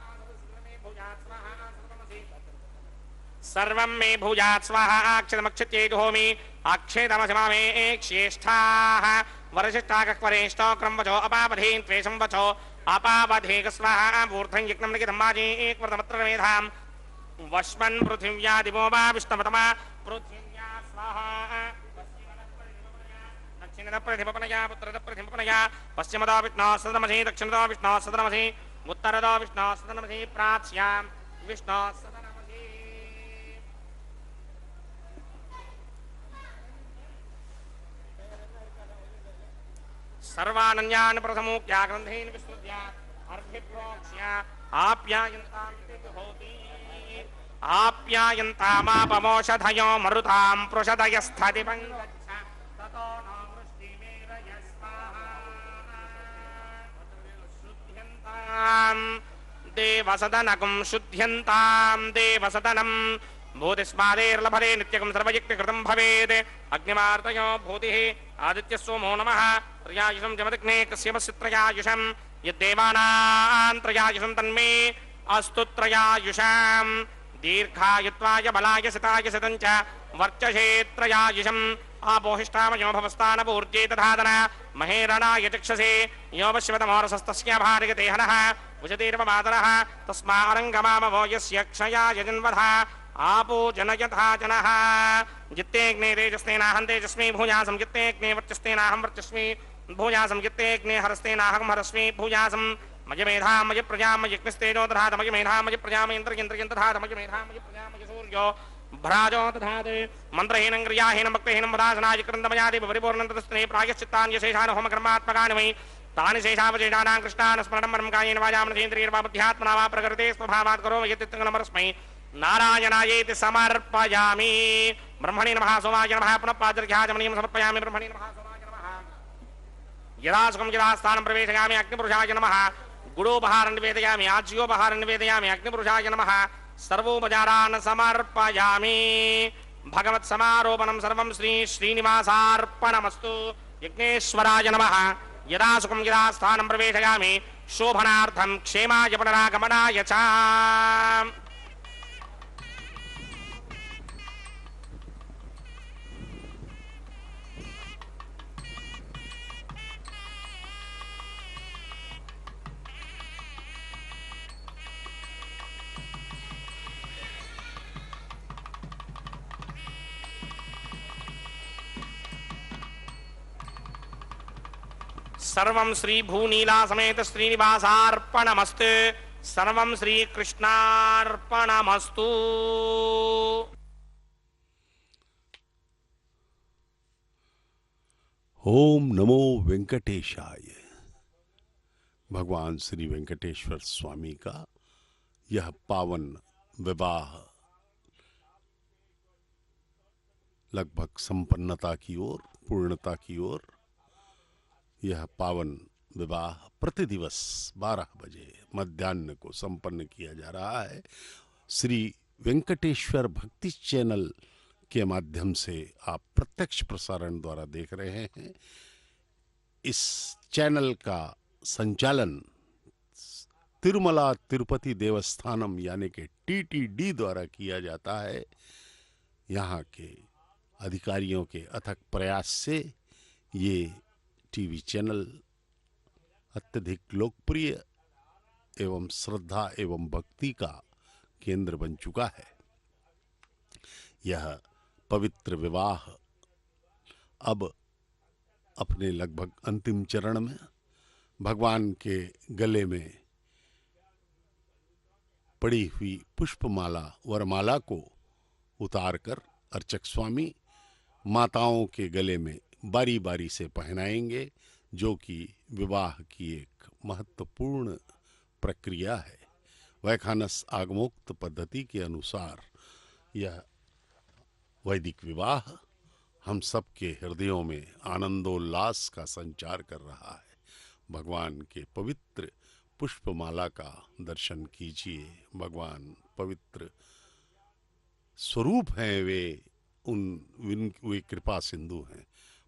सर्वं मे भूयात् स्वाहा अक्षतमक्षत्ये जुहोमि अक्षेतमसि मामे श्रेष्ठाः वरशिष्ठाकवरेष्ठो क्रमवचो अपावधीन् त्वेषं वचो अपावधेक स्वाहा ऊर्ध्वं यज्ञं लिखितं माजीक्वर्तमत्र मेधां वश्मन् पृथिव्या दिवो वा विष्णवतमा पृथिव्या स्वाहा दक्षिणदप्रतिपनया उत्तरदप्रतिपनया पश्चिमदो विष्णोः सदनमसि दक्षिणदो विष्णोः सदनमसि उत्तरदो विष्णोः सदनमसि प्राच्यां विष्णोः सदनमसि सर्वानन्यान् प्रथमोक्त्या ग्रन्थेन विस्तृत्या अर्धिप्रोक्ष्या आप्यायन्तां होति आप्यायन्तामापमोषधयो मरुतां पृषदयस्थदिवं गच्छ ततो न वृष्टिमेरय स्वाहा शुद्ध्यन्तां देवसदनकं शुद्ध्यन्तां देवसदनं भूतिस्मादेर्लभते नित्यकं सर्वयुक्तिकृतं भवेत् अग्निमार्तयो भूतिः आदित्य सोमो नमः त्रयायुषं जमदग्ने कस्यपस्य त्रयायुषं यद्देवानां त्रयायुषं तन्मे अस्तु त्रयायुषां दीर्घायुत्वाय बलाय सिताय सितं च वर्चसे त्रयायुषम् आपोहिष्ठामयो भवस्तानपूर्जे तथादन महेरणाय चक्षसे यो वश्यवतमोरसस्तस्य भार्यते हनः उचतीर्वमातरः तस्मारङ्गमामवो यस्य क्षयाय जन्वधः आपो जनयथा जनः जित्तेऽग्ने तेजस्तेनाहं तेजस्मि भूयासं जित्तेऽग्ने वर्चस्तेनाहं वर्चस्मि भूयासं जित्तेऽग्ने हरस्तेनाहं हरस्मि भूयासं मयमेधा मय प्रजा मयज्ञस्तेजो दधात मयमेधा मय प्रजा मयन्द्रयन्द्रयन् दधात मयमेधा मय प्रजा मय सूर्यो भ्राजो दधात मन्त्रहीनं क्रियाहीनं भक्तिहीनं वदासनाय क्रन्दमयादेव परिपूर्णं ततस्ते प्रायश्चित्तानि शेषान् होमकर्मात्मकानि वै तानि शेषावशेषाणां कृष्णान् स्मरणं परं कायेन वाचां मनसेन्द्रियैर्वा बुद्ध्यात्मना वा प्रकृते स्वभावात् करोमि यत्तित्तङ्गमस्मै नारायणायेति समर्पयामि ब्रह्मणे नमः सोमाय नमः पुनः पादर्घ्याचमनीयं समर्पयामि ब्रह्मणे नमः सोमाय नमः यदा सुखं यदा स्थानं प्रवेशयामि अग्निपुरुषाय नमः गुडोपहारं निवेदयामि आज्योपहारं निवेदयामि अग्निपुरुषाय नमः सर्वोपचारान् समर्पयामि भगवत्समारोपणं सर्वं श्री श्रीनिवासार्पणमस्तु यज्ञेश्वराय नमः यदा सुखं यदा स्थानं प्रवेशयामि शोभनार्थं क्षेमाय पुनरागमनाय च सर्वं श्री भूनीला समेत श्रीनिवासार्पणमस्तु। सर्वं श्री कृष्णार्पणमस्तु। ओम नमो वेंकटेशाय। भगवान श्री वेंकटेश्वर स्वामी का यह पावन विवाह लगभग संपन्नता की ओर, पूर्णता की ओर, यह पावन विवाह प्रतिदिवस 12 बजे मध्याह्न को संपन्न किया जा रहा है। श्री वेंकटेश्वर भक्ति चैनल के माध्यम से आप प्रत्यक्ष प्रसारण द्वारा देख रहे हैं। इस चैनल का संचालन तिरुमला तिरुपति देवस्थानम यानी कि TTD द्वारा किया जाता है। यहाँ के अधिकारियों के अथक प्रयास से ये टीवी चैनल अत्यधिक लोकप्रिय एवं श्रद्धा एवं भक्ति का केंद्र बन चुका है। यह पवित्र विवाह अब अपने लगभग अंतिम चरण में भगवान के गले में पड़ी हुई पुष्पमाला वरमाला को उतारकर अर्चक स्वामी माताओं के गले में बारी बारी से पहनाएंगे, जो कि विवाह की एक महत्वपूर्ण प्रक्रिया है। वैखानस आगमोक्त पद्धति के अनुसार यह वैदिक विवाह हम सबके हृदयों में आनंदोल्लास का संचार कर रहा है। भगवान के पवित्र पुष्पमाला का दर्शन कीजिए। भगवान पवित्र स्वरूप हैं, वे कृपा सिंधु हैं।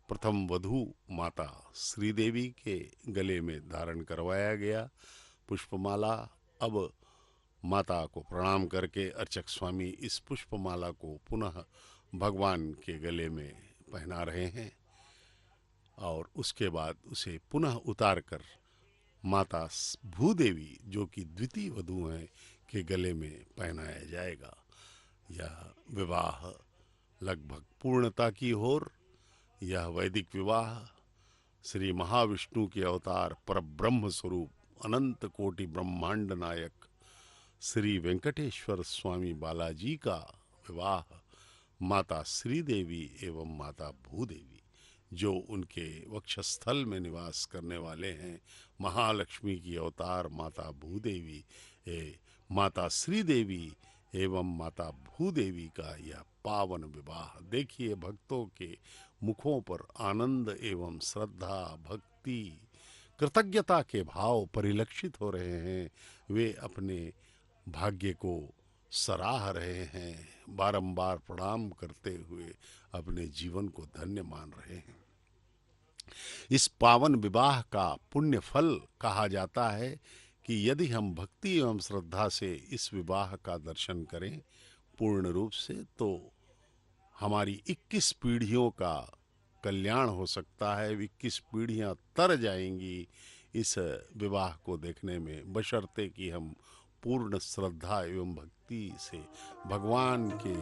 प्रथम वधू माता श्रीदेवी के गले में धारण करवाया गया पुष्पमाला। अब माता को प्रणाम करके अर्चक स्वामी इस पुष्पमाला को पुनः भगवान के गले में पहना रहे हैं और उसके बाद उसे पुनः उतार कर माता भूदेवी, जो कि द्वितीय वधू हैं, के गले में पहनाया जाएगा। यह विवाह लगभग पूर्णता की ओर, यह वैदिक विवाह श्री महाविष्णु के अवतार परब्रह्म स्वरूप अनंत कोटि ब्रह्मांड नायक श्री वेंकटेश्वर स्वामी बालाजी का विवाह माता श्रीदेवी एवं माता भूदेवी, जो उनके वक्षस्थल में निवास करने वाले हैं, महालक्ष्मी की अवतार माता भूदेवी, माता श्रीदेवी एवं माता भूदेवी का यह पावन विवाह देखिए। भक्तों के मुखों पर आनंद एवं श्रद्धा, भक्ति, कृतज्ञता के भाव परिलक्षित हो रहे हैं। वे अपने भाग्य को सराह रहे हैं, बारंबार प्रणाम करते हुए अपने जीवन को धन्य मान रहे हैं। इस पावन विवाह का पुण्य फल कहा जाता है कि यदि हम भक्ति एवं श्रद्धा से इस विवाह का दर्शन करें पूर्ण रूप से, तो हमारी 21 पीढ़ियों का कल्याण हो सकता है। 21 पीढ़ियां तर जाएंगी इस विवाह को देखने में, बशर्ते कि हम पूर्ण श्रद्धा एवं भक्ति से भगवान के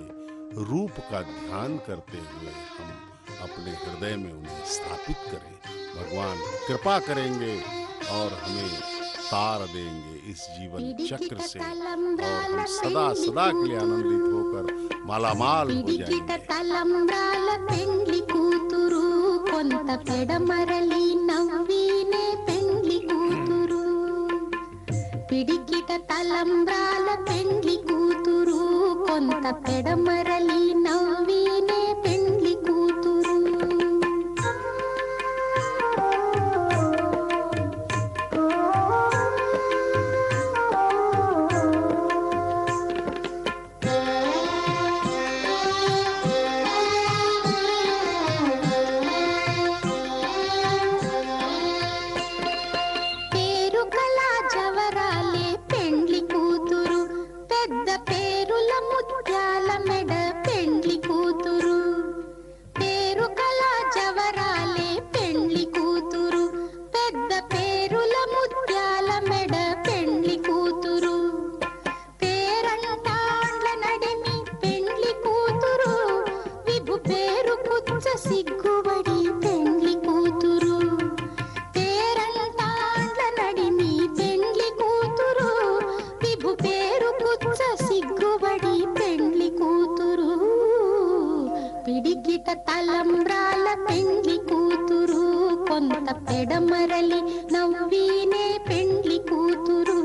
रूप का ध्यान करते हुए हम अपने हृदय में उन्हें स्थापित करें। भगवान कृपा करेंगे और हमें तार देंगे इस जीवन चक्र से, और हम सदा सदा के लिए आनंदित होकर मालामाल हो जाएंगे। పిడికిట తలంబ్రాల పెండ్లి కూతురు, కొంత పెడమరలి నవ్వినే పెండ్లి కూతురు. ముత్యాల మెడ పెండ్లి కూతురు. పిడికిట తలంబ్రాల పెండ్లి కూతురు కొంత పెడమరలి నవ్వీనే పెండ్లి కూతురు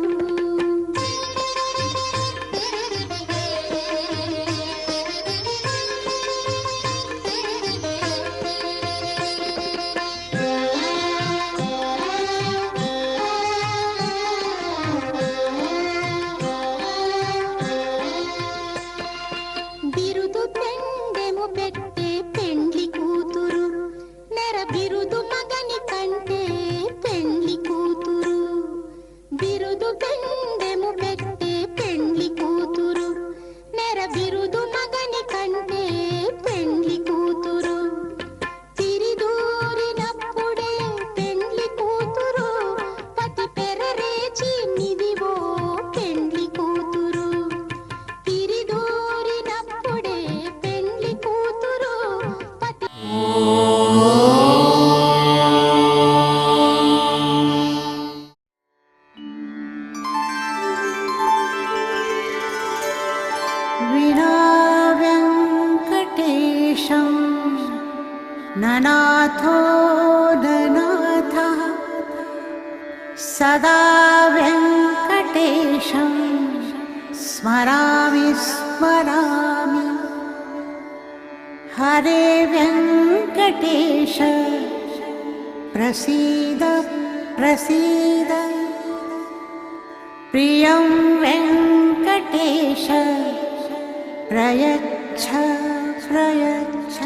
బిరుదు పెండెము పెట్టే పెండ్లి కూతురు నెర బిరుదు మగని కంటే పెండ్లి కూతురు బిరుదు పెండెము పెట్టే పెండ్లి కూతురు నెర బిరుదు మగని కంటే పెండ్లి కూతురు తిరిదూరినప్పుడే పెండ్లి కూతురు పతి పెరరేచి నిదివో పెండ్లి కూతురు తిరిదూరినప్పుడే పెండ్లి కూతురు పతి विना वेङ्कटेशं ननाथो ननाथः सदा वेङ्कटेशं स्मरामि स्मरामि हरे वेङ्कटेश प्रसीद प्रसीद प्रियं वेङ्कटेश प्रयच्छ प्रयच्छ